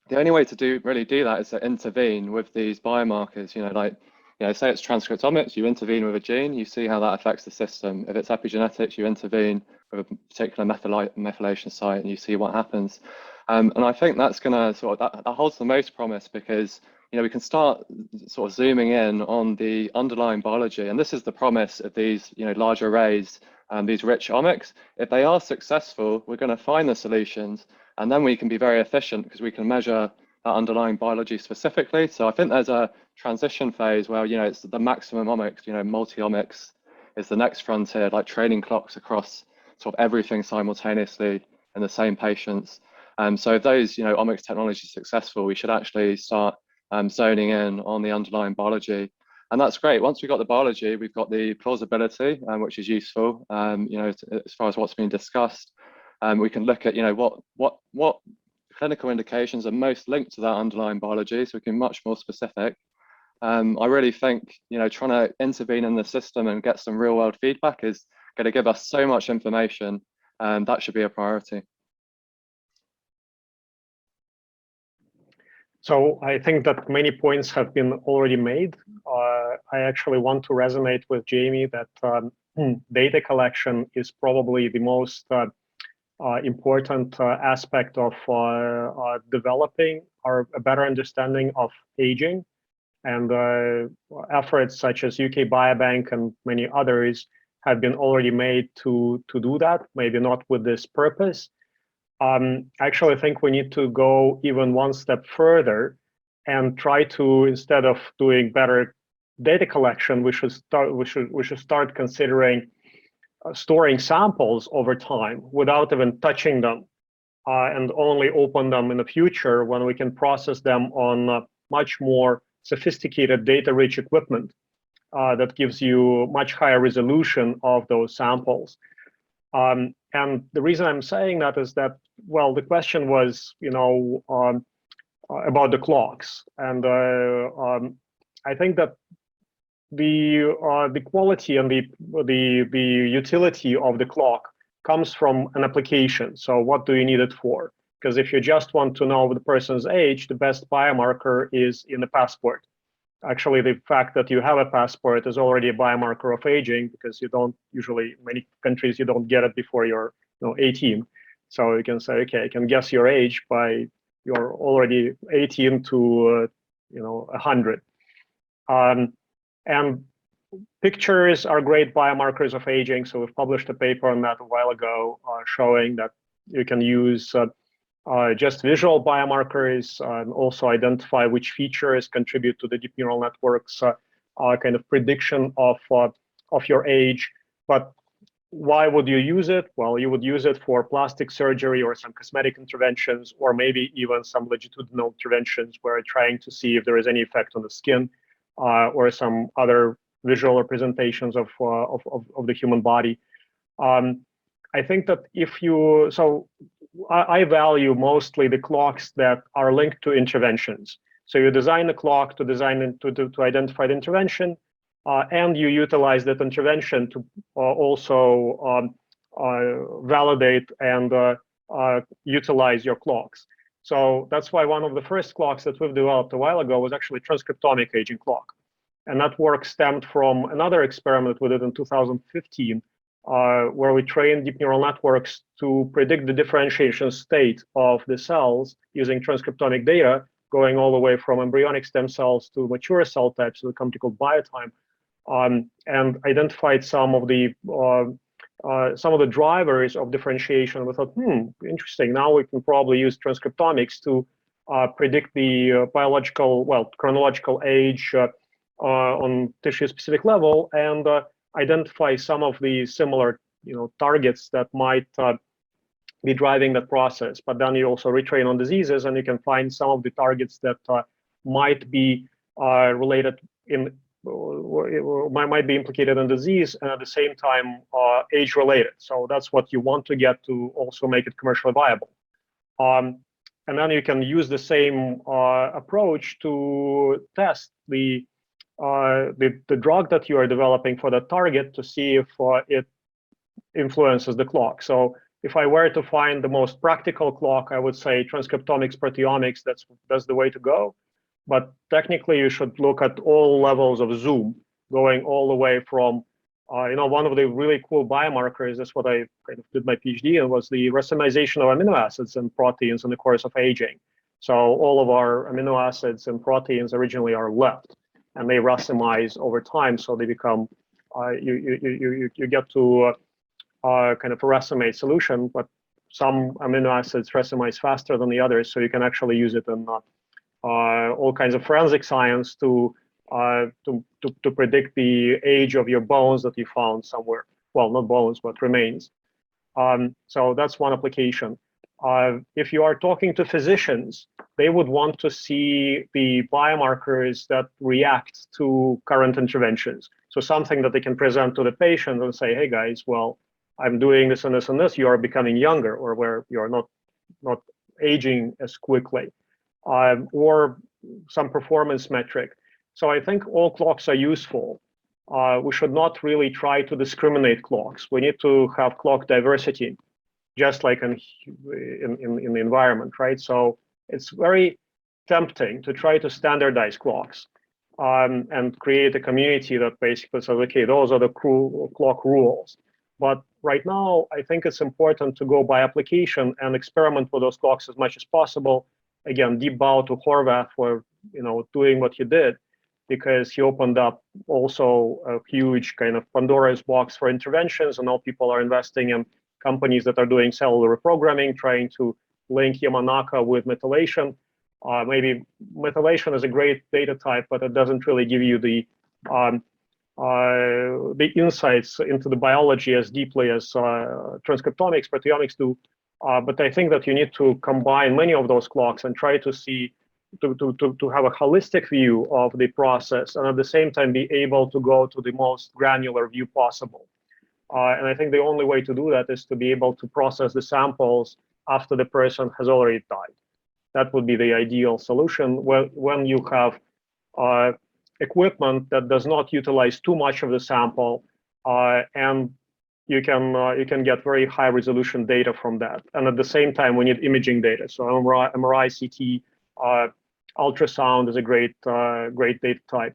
the only way to really do that is to intervene with these biomarkers. Say it's transcriptomics, you intervene with a gene, you see how that affects the system. If it's epigenetics, you intervene with a particular methylation site and you see what happens. And I think that's going to that holds the most promise because we can start sort of zooming in on the underlying biology. And this is the promise of these, large arrays and these rich omics. If they are successful, we're going to find the solutions, and then we can be very efficient because we can measure that underlying biology specifically. So I think there's a transition phase where, it's the maximum omics, multi-omics is the next frontier, like training clocks across sort of everything simultaneously in the same patients. So if those, omics technology is successful, we should actually start zoning in on the underlying biology. And that's great. Once we've got the biology, we've got the plausibility, which is useful, as far as what's been discussed. We can look at, what clinical indications are most linked to that underlying biology, so we can be much more specific. I really think, trying to intervene in the system and get some real world feedback is going to give us so much information, and that should be a priority. So I think that many points have been already made. I actually want to resonate with Jamie that data collection is probably the most important aspect of developing a better understanding of aging, and efforts such as UK Biobank and many others have been already made to do that, maybe not with this purpose. I actually think we need to go even one step further and try to, instead of doing better data collection, we should start considering storing samples over time without even touching them, and only open them in the future when we can process them on much more sophisticated data-rich equipment that gives you much higher resolution of those samples. And the reason I'm saying that is that, well, the question was, about the clocks, and I think that the quality and the utility of the clock comes from an application. So what do you need it for? Because if you just want to know the person's age, the best biomarker is in the passport. Actually, the fact that you have a passport is already a biomarker of aging, because you don't usually, in many countries, you don't get it before you're 18. So you can say, okay, I can guess your age by you're already 18 to 100. And pictures are great biomarkers of aging. So we've published a paper on that a while ago, showing that you can use just visual biomarkers and also identify which features contribute to the deep neural networks kind of prediction of your age. But why would you use it? Well, you would use it for plastic surgery or some cosmetic interventions, or maybe even some longitudinal interventions where you're trying to see if there is any effect on the skin, or some other visual representations of the human body. I think that I value mostly the clocks that are linked to interventions. So you design a clock to identify the intervention, and you utilize that intervention to also validate and utilize your clocks. So that's why one of the first clocks that we've developed a while ago was actually transcriptomic aging clock. And that work stemmed from another experiment we did in 2015, where we trained deep neural networks to predict the differentiation state of the cells using transcriptomic data, going all the way from embryonic stem cells to mature cell types, to something called biotime, and identified some of the drivers of differentiation. We thought, interesting. Now we can probably use transcriptomics to predict the chronological age on tissue-specific level, and identify some of the similar, targets that might be driving that process. But then you also retrain on diseases, and you can find some of the targets that might be related might be implicated in disease, and at the same time age-related. So that's what you want to get to also make it commercially viable. And then you can use the same approach to test the drug that you are developing for the target to see if it influences the clock. So if I were to find the most practical clock, I would say transcriptomics, proteomics, that's the way to go. But technically, you should look at all levels of zoom, going all the way from, one of the really cool biomarkers, that's what I kind of did my PhD in, was the racemization of amino acids and proteins in the course of aging. So all of our amino acids and proteins originally are left, and they racemize over time, so they become, you get to kind of a racemate solution, but some amino acids racemize faster than the others, so you can actually use it in all kinds of forensic science to predict the age of your bones that you found somewhere. Well, not bones, but remains. So that's one application. If you are talking to physicians, they would want to see the biomarkers that react to current interventions. So something that they can present to the patient and say, hey guys, well, I'm doing this and this and this, you are becoming younger, or where you are not aging as quickly. Or some performance metric. So I think all clocks are useful. We should not really try to discriminate clocks. We need to have clock diversity, just like in the environment, right? So it's very tempting to try to standardize clocks and create a community that basically says, okay, those are the clock rules. But right now, I think it's important to go by application and experiment with those clocks as much as possible. Again, deep bow to Horvath for doing what he did, because he opened up also a huge kind of Pandora's box for interventions, and now people are investing in companies that are doing cellular reprogramming, trying to link Yamanaka with methylation. Maybe methylation is a great data type, but it doesn't really give you the insights into the biology as deeply as transcriptomics, proteomics do. But I think that you need to combine many of those clocks and try to see, to have a holistic view of the process, and at the same time be able to go to the most granular view possible. And I think the only way to do that is to be able to process the samples after the person has already died. That would be the ideal solution when you have equipment that does not utilize too much of the sample, and you can get very high resolution data from that. And at the same time, we need imaging data. So MRI, CT, ultrasound is a great data type.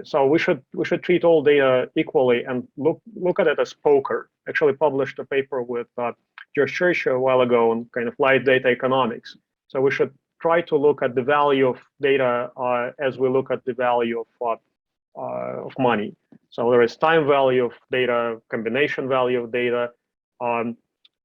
So we should treat all data equally and look at it as poker. Actually published a paper with George Church a while ago on kind of light data economics. So we should try to look at the value of data as we look at the value of money. So there is time value of data, combination value of data,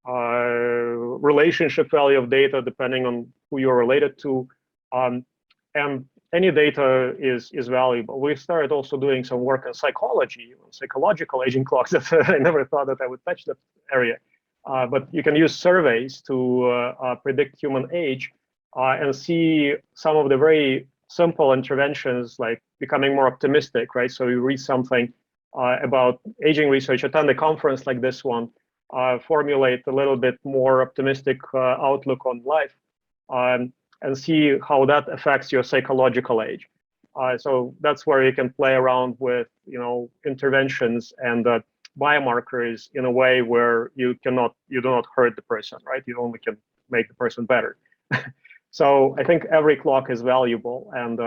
relationship value of data, depending on who you're related to, and any data is valuable. We started also doing some work in psychology, psychological aging clocks. That I never thought that I would touch that area, but you can use surveys to predict human age and see some of the very simple interventions like becoming more optimistic, right? So you read something about aging research, attend a conference like this one, formulate a little bit more optimistic outlook on life, and see how that affects your psychological age. So that's where you can play around with, interventions and biomarkers in a way where you do not hurt the person, right? You only can make the person better. So I think every clock is valuable, and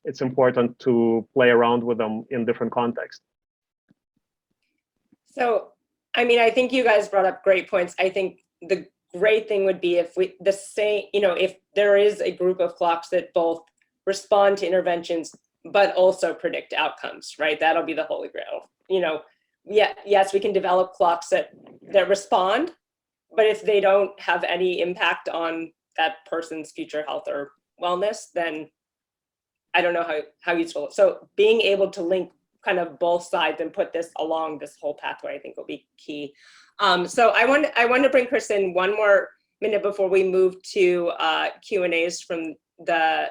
it's important to play around with them in different contexts. So, I mean, I think you guys brought up great points. I think the great thing would be if if there is a group of clocks that both respond to interventions, but also predict outcomes, right? That'll be the holy grail. Yes, we can develop clocks that respond, but if they don't have any impact on that person's future health or wellness, then I don't know how useful. So being able to link kind of both sides and put this along this whole pathway, I think will be key. So I want to bring Chris in one more minute before we move to Q&As from the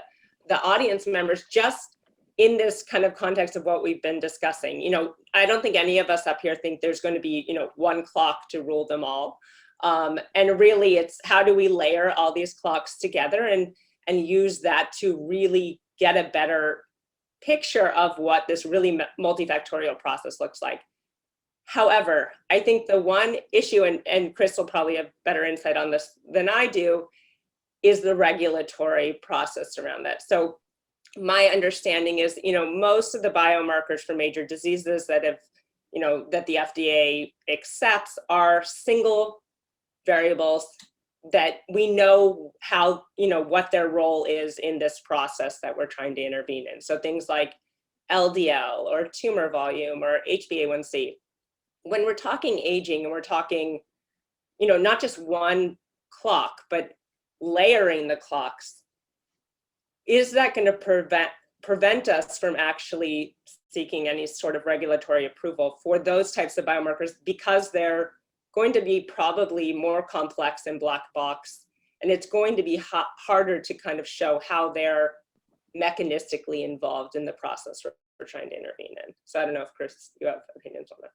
audience members, just in this kind of context of what we've been discussing. I don't think any of us up here think there's going to be, one clock to rule them all. And really it's how do we layer all these clocks together and use that to really get a better picture of what this really multifactorial process looks like. However, I think the one issue, and Chris will probably have better insight on this than I do, is the regulatory process around that. So my understanding is, most of the biomarkers for major diseases that have, that the FDA accepts are single variables that we know how, what their role is in this process that we're trying to intervene in. So things like LDL or tumor volume or HbA1c. When we're talking aging and we're talking, not just one clock, but layering the clocks, is that going to prevent us from actually seeking any sort of regulatory approval for those types of biomarkers, because they're going to be probably more complex and black box, and it's going to be harder to kind of show how they're mechanistically involved in the process we're trying to intervene in. So I don't know if Chris, you have opinions on that.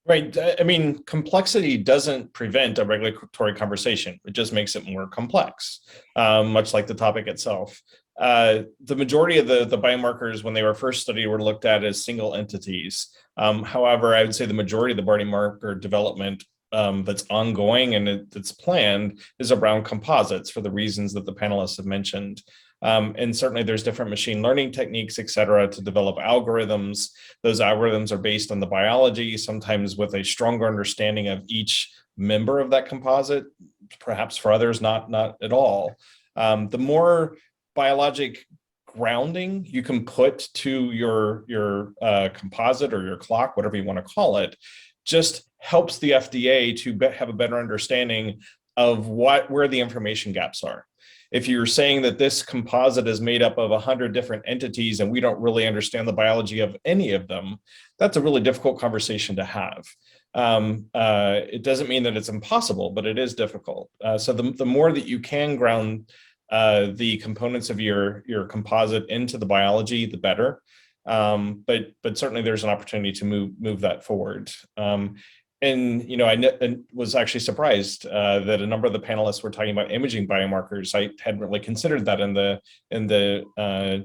Right. I mean, complexity doesn't prevent a regulatory conversation. It just makes it more complex, much like the topic itself. The majority of the biomarkers, when they were first studied, were looked at as single entities. However, I would say the majority of the biomarker development that's ongoing and that's planned is around composites for the reasons that the panelists have mentioned. And certainly there's different machine learning techniques, et cetera, to develop algorithms. Those algorithms are based on the biology, sometimes with a stronger understanding of each member of that composite, perhaps for others, not at all. The more biologic grounding you can put to your composite or your clock, whatever you want to call it, just helps the FDA to have a better understanding of where the information gaps are. If you're saying that this composite is made up of 100 different entities and we don't really understand the biology of any of them, that's a really difficult conversation to have. It doesn't mean that it's impossible, but it is difficult. So the more that you can ground the components of your composite into the biology, the better. But certainly there's an opportunity to move that forward. And I was actually surprised that a number of the panelists were talking about imaging biomarkers. I hadn't really considered that in the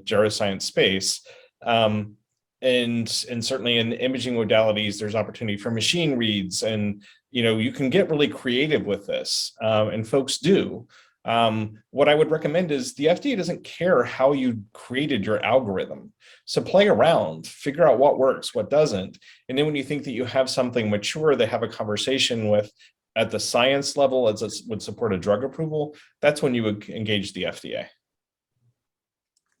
geroscience space. And certainly in imaging modalities, there's opportunity for machine reads, and you can get really creative with this, and folks do. What I would recommend is the FDA doesn't care how you created your algorithm. So play around, figure out what works, what doesn't. And then when you think that you have something mature, they have a conversation with at the science level as it would support a drug approval, that's when you would engage the FDA.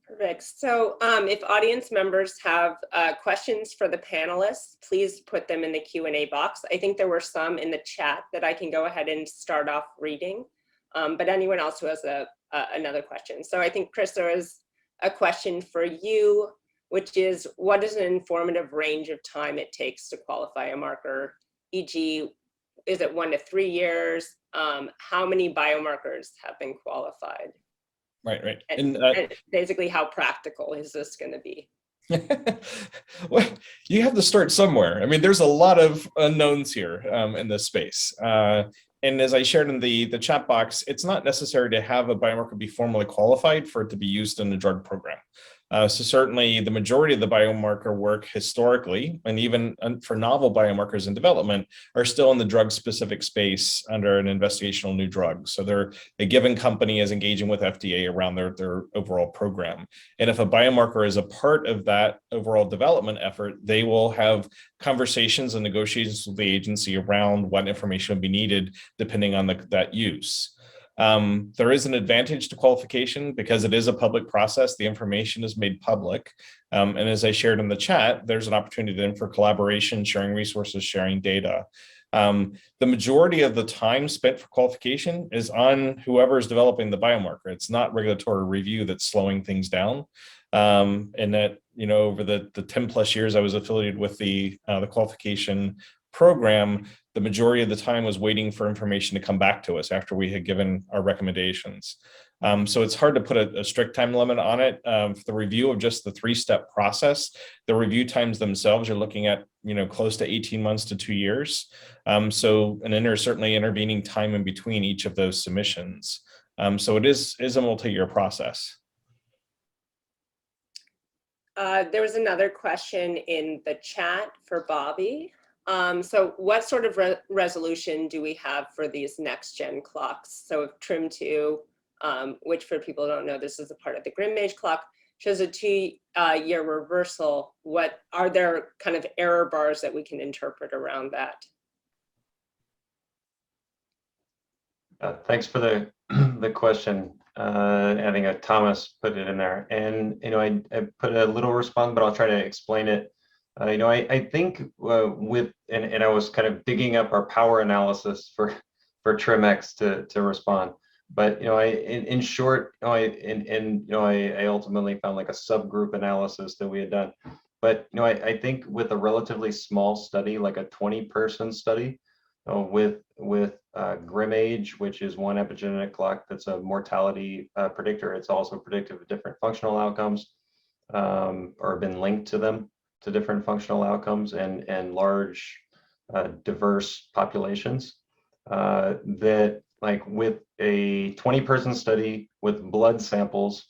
Perfect. So if audience members have questions for the panelists, please put them in the Q&A box. I think there were some in the chat that I can go ahead and start off reading. But anyone else who has another question. So I think, Chris, there is a question for you, which is, what is an informative range of time it takes to qualify a marker? E.g., is it 1 to 3 years? How many biomarkers have been qualified? Right. And basically, how practical is this going to be? Well, you have to start somewhere. I mean, there's a lot of unknowns here in this space. And as I shared in the chat box, it's not necessary to have a biomarker be formally qualified for it to be used in the drug program. So certainly the majority of the biomarker work historically, and even for novel biomarkers in development, are still in the drug-specific space under an investigational new drug. So a given company is engaging with FDA around their overall program. And if a biomarker is a part of that overall development effort, they will have conversations and negotiations with the agency around what information will be needed depending on that use. There is an advantage to qualification because it is a public process. The information is made public. And as I shared in the chat, there's an opportunity then for collaboration, sharing resources, sharing data. The majority of the time spent for qualification is on whoever is developing the biomarker. It's not regulatory review that's slowing things down. And that, over the 10 plus years I was affiliated with the qualification program, the majority of the time was waiting for information to come back to us after we had given our recommendations. So it's hard to put a strict time limit on it. For the review of just the 3-step process, the review times themselves are looking at close to 18 months to 2 years. So there's certainly intervening time in between each of those submissions. So it is a multi-year process. There was another question in the chat for Bobby. So what sort of resolution do we have for these next gen clocks? So if TRIM2, which for people who don't know, this is a part of the Grimmage clock, shows a 2-year reversal, what are there kind of error bars that we can interpret around that? Thanks for the question. I think Thomas put it in there, and I put a little response, but I'll try to explain it. I think and I was kind of digging up our power analysis for TRIMX to respond, but in short, I ultimately found like a subgroup analysis that we had done, but I think with a relatively small study, like a 20-person study, with Grimmage, which is one epigenetic clock that's a mortality predictor, it's also predictive of different functional outcomes, or been linked to them, to different functional outcomes and large diverse populations, that like with a 20-person study with blood samples,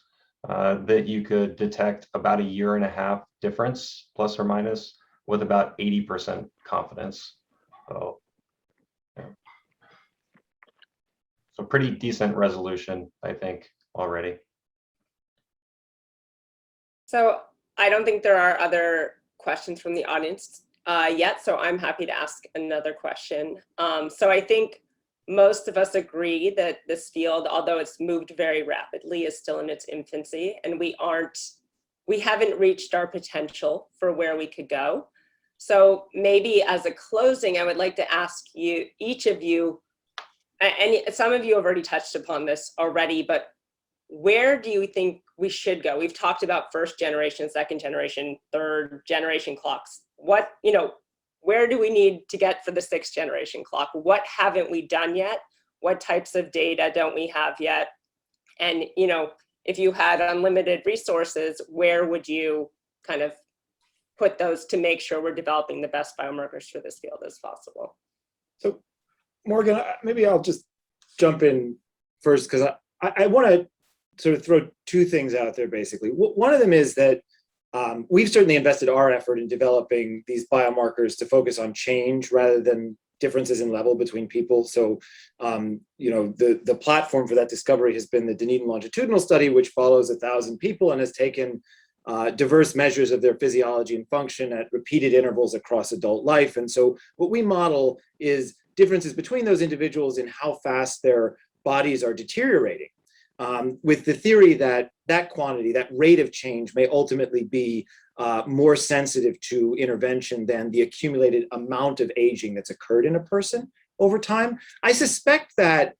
that you could detect about 1.5 years difference, plus or minus, with about 80% confidence. So, yeah. So pretty decent resolution, I think, already. So I don't think there are other questions from the audience yet, so I'm happy to ask another question. So I think most of us agree that this field, although it's moved very rapidly, is still in its infancy, and we haven't reached our potential for where we could go. So maybe as a closing, I would like to ask you, each of you, and some of you have already touched upon this already, but where do you think we should go? We've talked about 1st generation, 2nd generation, 3rd generation clocks. Where do we need to get for the 6th generation clock? What haven't we done yet? What types of data don't we have yet? And if you had unlimited resources, where would you kind of put those to make sure we're developing the best biomarkers for this field as possible? So Morgan, maybe I'll just jump in first, because I want to sort of throw 2 things out there, basically. One of them is that we've certainly invested our effort in developing these biomarkers to focus on change rather than differences in level between people. So, the platform for that discovery has been the Dunedin longitudinal study, which follows 1,000 people and has taken diverse measures of their physiology and function at repeated intervals across adult life. And so what we model is differences between those individuals in how fast their bodies are deteriorating, with the theory that that quantity, that rate of change, may ultimately be more sensitive to intervention than the accumulated amount of aging that's occurred in a person over time. I suspect that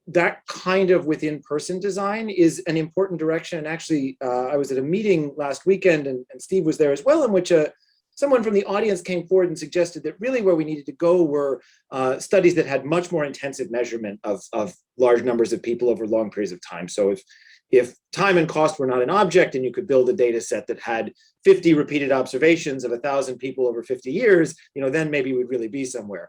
that kind of within-person design is an important direction. And actually, I was at a meeting last weekend, and Steve was there as well, in which a someone from the audience came forward and suggested that really where we needed to go were studies that had much more intensive measurement of large numbers of people over long periods of time. So if time and cost were not an object and you could build a data set that had 50 repeated observations of 1,000 people over 50 years, then maybe we'd really be somewhere.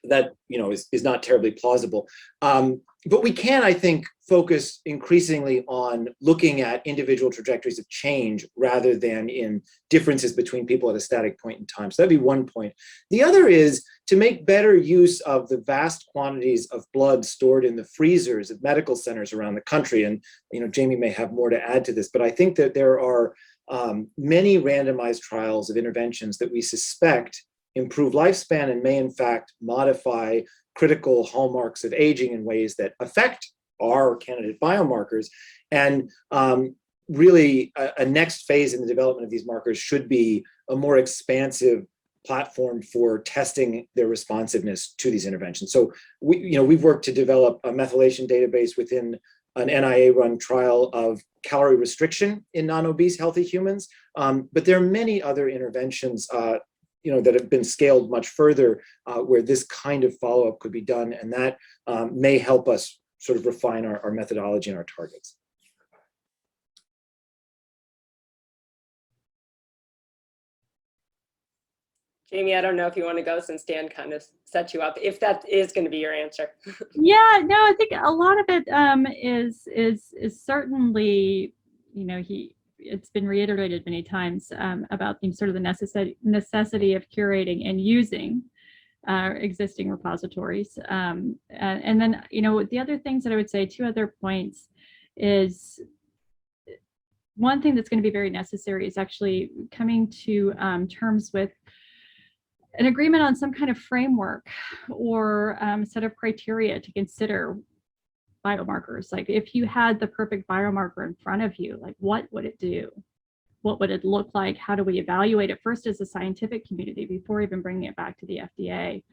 That is not terribly plausible. But we can, I think, focus increasingly on looking at individual trajectories of change rather than in differences between people at a static point in time. So that'd be one point. The other is to make better use of the vast quantities of blood stored in the freezers of medical centers around the country. And Jamie may have more to add to this, but I think that there are many randomized trials of interventions that we suspect improve lifespan and may in fact modify critical hallmarks of aging in ways that affect our candidate biomarkers. And really a next phase in the development of these markers should be a more expansive platform for testing their responsiveness to these interventions. So we've worked to develop a methylation database within an NIA-run trial of calorie restriction in non-obese healthy humans. But there are many other interventions that have been scaled much further where this kind of follow-up could be done. And that may help us sort of refine our methodology and our targets. Jamie, I don't know if you want to go since Dan kind of set you up, if that is going to be your answer. Yeah, no, I think a lot of it is certainly, it's been reiterated many times about sort of the necessity of curating and using existing repositories. And then, the other things that I would say, 2 other points is, one thing that's going to be very necessary is actually coming to terms with an agreement on some kind of framework or set of criteria to consider biomarkers. Like if you had the perfect biomarker in front of you, like what would it do? What would it look like? How do we evaluate it first as a scientific community before even bringing it back to the FDA?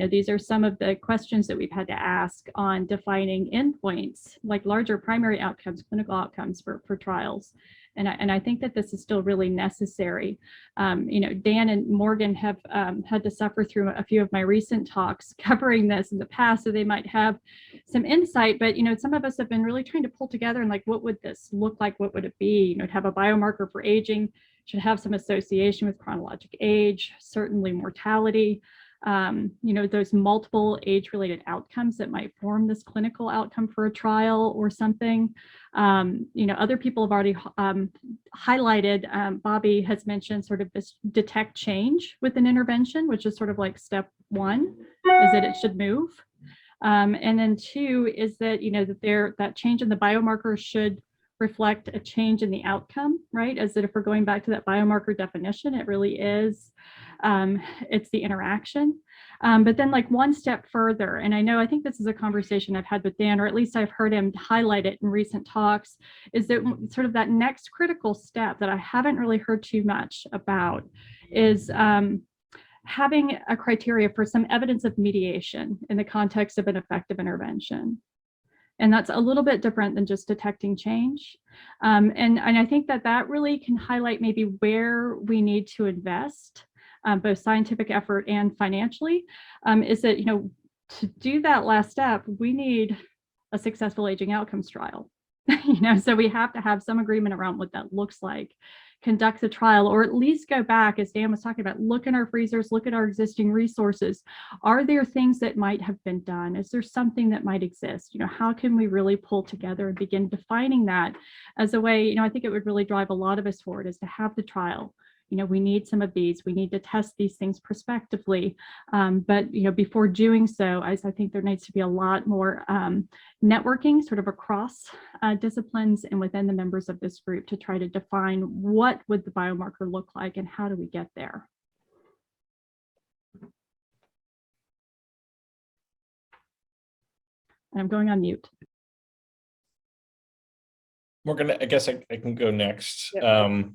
These are some of the questions that we've had to ask on defining endpoints, like larger primary outcomes, clinical outcomes for trials. And I think that this is still really necessary. Dan and Morgan have had to suffer through a few of my recent talks covering this in the past, so they might have some insight, but some of us have been really trying to pull together and like, what would this look like? What would it be? To have a biomarker for aging should have some association with chronologic age, certainly mortality. Those multiple age-related outcomes that might form this clinical outcome for a trial or something. Other people have already highlighted, Bobby has mentioned sort of this detect change with an intervention, which is sort of like step 1, is that it should move. And then 2 is that, that change in the biomarker should reflect a change in the outcome, right? As that if we're going back to that biomarker definition, it really is, it's the interaction. But then like one step further, and I think this is a conversation I've had with Dan, or at least I've heard him highlight it in recent talks, is that sort of that next critical step that I haven't really heard too much about is having a criteria for some evidence of mediation in the context of an effective intervention. And that's a little bit different than just detecting change. And I think that really can highlight maybe where we need to invest, both scientific effort and financially, is that, to do that last step, we need a successful aging outcomes trial. So we have to have some agreement around what that looks like, conduct the trial, or at least go back, as Dan was talking about, look in our freezers, look at our existing resources. Are there things that might have been done? Is there something that might exist? How can we really pull together and begin defining that as a way, I think it would really drive a lot of us forward, is to have the trial. We need some of these, we need to test these things prospectively. But, before doing so, I think there needs to be a lot more networking sort of across disciplines and within the members of this group to try to define what would the biomarker look like and how do we get there. And I'm going on mute. Morgan, I guess I can go next. Yep.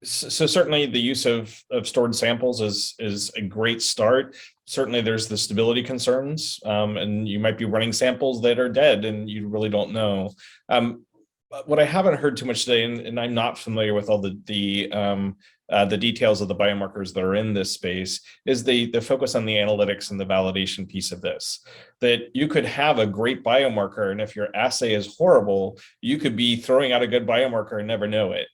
So certainly the use of stored samples is a great start. Certainly there's the stability concerns, and you might be running samples that are dead and you really don't know. What I haven't heard too much today, and I'm not familiar with all the the details of the biomarkers that are in this space is the focus on the analytics and the validation piece of this. That you could have a great biomarker, and if your assay is horrible, you could be throwing out a good biomarker and never know it.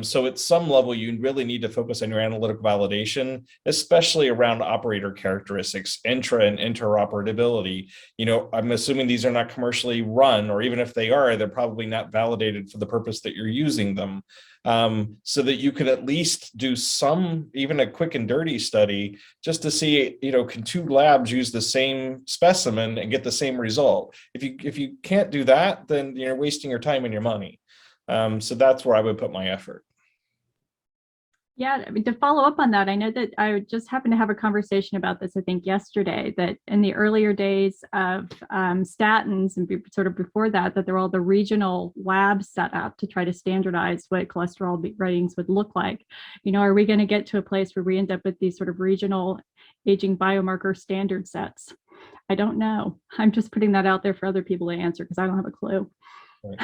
So at some level, you really need to focus on your analytic validation, especially around operator characteristics, intra and interoperability. You know, I'm assuming these are not commercially run, or even if they are, they're probably not validated for the purpose that you're using them. So that you could at least do some, even a quick and dirty study, just to see, you know, can two labs use the same specimen and get the same result? If you can't do that, then you're wasting your time and your money. So that's where I would put my effort. Yeah, I mean, to follow up on that, I know that I just happened to have a conversation about this, I think yesterday, that in the earlier days of statins and sort of before that, that there were all the regional labs set up to try to standardize what cholesterol ratings would look like. You know, are we going to get to a place where we end up with these sort of regional aging biomarker standard sets? I don't know. I'm just putting that out there for other people to answer because I don't have a clue. Right.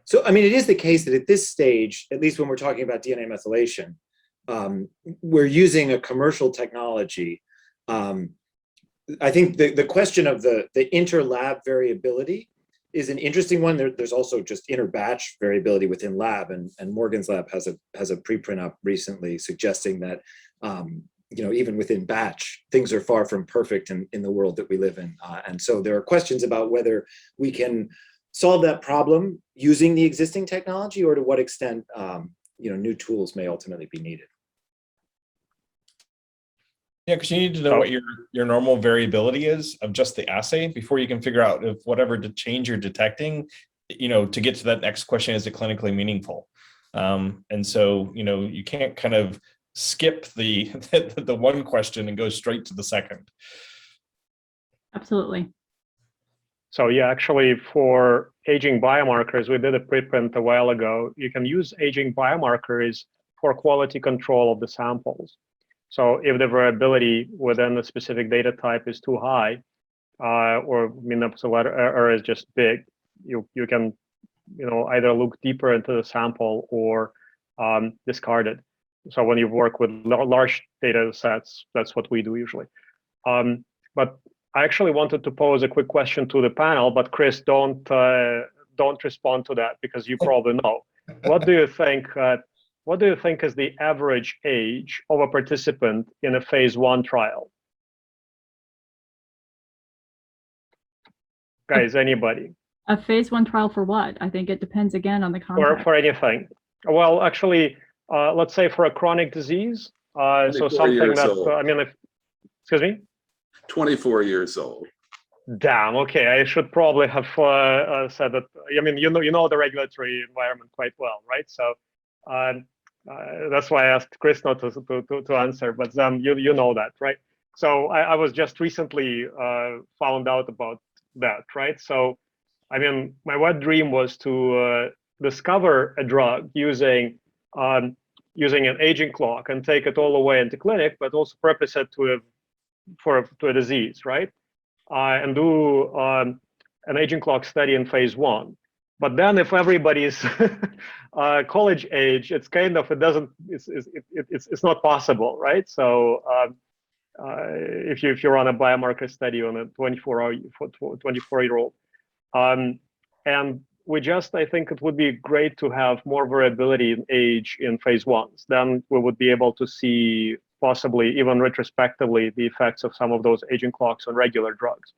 So, I mean, it is the case that at this stage, at least when we're talking about DNA methylation, we're using a commercial technology. I think the question of the inter-lab variability is an interesting one. There's also just inter-batch variability within lab, and Morgan's lab has a preprint up recently suggesting that you know, even within batch, things are far from perfect in the world that we live in. And so there are questions about whether we can solve that problem using the existing technology, or to what extent you know, new tools may ultimately be needed. Yeah, because you need to know what your normal variability is of just the assay before you can figure out if whatever change you're detecting, you know, to get to that next question, is it clinically meaningful? And so, you know, you can't kind of skip the one question and go straight to the second. Absolutely. So yeah, actually for aging biomarkers, we did a preprint a while ago. You can use aging biomarkers for quality control of the samples. So if the variability within a specific data type is too high, or mean absolute error is just big, you can, you know, either look deeper into the sample or discard it. So when you work with large data sets, that's what we do usually. But I actually wanted to pose a quick question to the panel, but Chris, don't respond to that because you probably know. What do you think? What do you think is the average age of a participant in a phase 1 trial? Guys, anybody? A phase 1 trial for what? I think it depends again on the context. For anything. Well, actually, let's say for a chronic disease. So something that, I mean, excuse me? 24 years old. Damn, okay, I should probably have said that. I mean, you know the regulatory environment quite well, right? So that's why I asked Chris not to answer, but you know that, right? So I was just recently found out about that, right? So, I mean, my wet dream was to discover a drug using an aging clock and take it all the way into clinic, but also purpose it to a disease, right? And do an aging clock study in phase 1. But then if everybody's college age, it's kind of, it's not possible, right? So if you run a biomarker study on a 24-year-old, and I think it would be great to have more variability in age in phase 1s. Then we would be able to see possibly even retrospectively the effects of some of those aging clocks on regular drugs.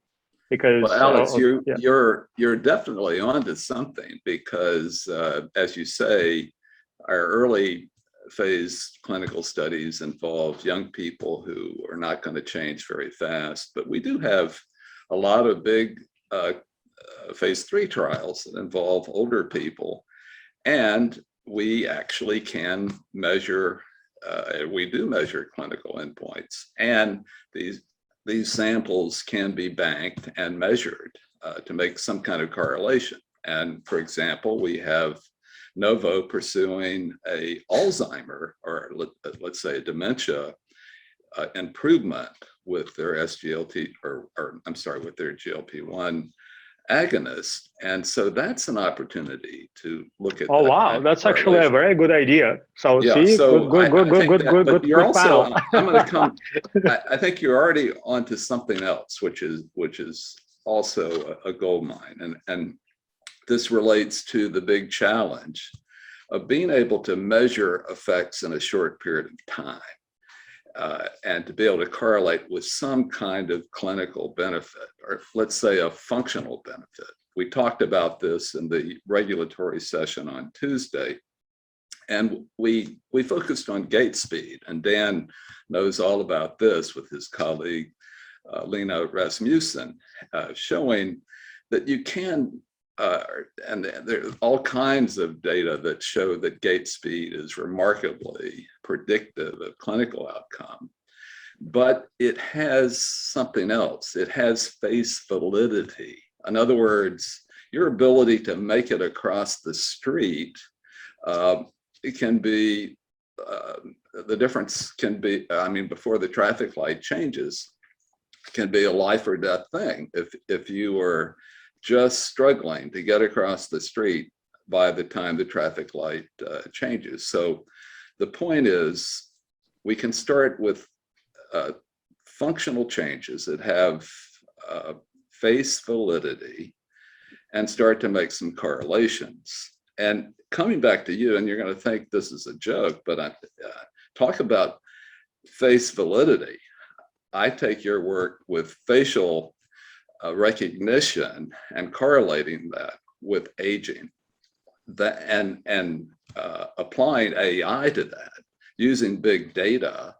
Because well, Alex, you're definitely onto something, because as you say, our early phase clinical studies involve young people who are not going to change very fast, but we do have a lot of big phase 3 trials that involve older people, and we actually can measure. We do measure clinical endpoints, and these samples can be banked and measured to make some kind of correlation. And for example, we have Novo pursuing a Alzheimer, or let's say a dementia improvement with their SGLT, with their GLP-1 agonist. And so that's an opportunity to look at. Oh, that wow, kind of that's actually a correlation. very good idea. So Yeah, see, so good, good, I good, think good, that, good, but good, you're good also, panel. I'm going to come, I think you're already onto something else, which is also a gold mine. And this relates to the big challenge of being able to measure effects in a short period of time. And to be able to correlate with some kind of clinical benefit, or let's say a functional benefit. We talked about this in the regulatory session on Tuesday, and we focused on gate speed, and Dan knows all about this with his colleague, Lena Rasmussen, showing that you can, and there are all kinds of data that show that gate speed is remarkably predictive of clinical outcome. But it has something else. It has face validity. In other words, your ability to make it across the street, it can be, the difference can be, I mean, before the traffic light changes, can be a life or death thing. If you are just struggling to get across the street by the time the traffic light changes. So the point is, we can start with functional changes that have face validity and start to make some correlations. And coming back to you, and you're going to think this is a joke, but I talk about face validity. I take your work with facial recognition and correlating that with aging, and applying AI to that, using big data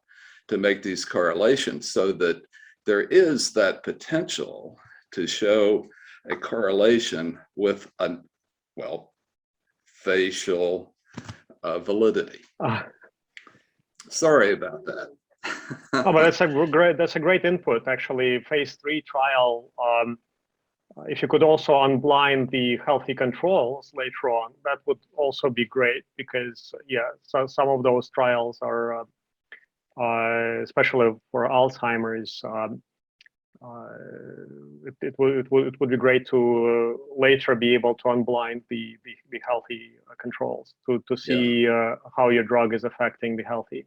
to make these correlations, so that there is that potential to show a correlation with a, well, facial validity. Sorry about that. Oh, but that's a great input, actually. Phase 3 trial, if you could also unblind the healthy controls later on, that would also be great, because yeah, so some of those trials are, especially for Alzheimer's, it would be great to later be able to unblind the healthy controls to see how your drug is affecting the healthy.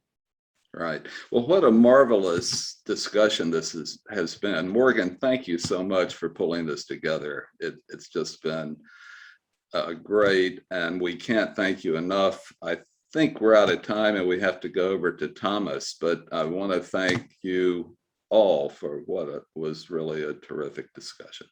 Right. Well, what a marvelous discussion this has been. Morgan, thank you so much for pulling this together. It's just been great, and we can't thank you enough. I think we're out of time and we have to go over to Thomas, but I want to thank you all for what was really a terrific discussion.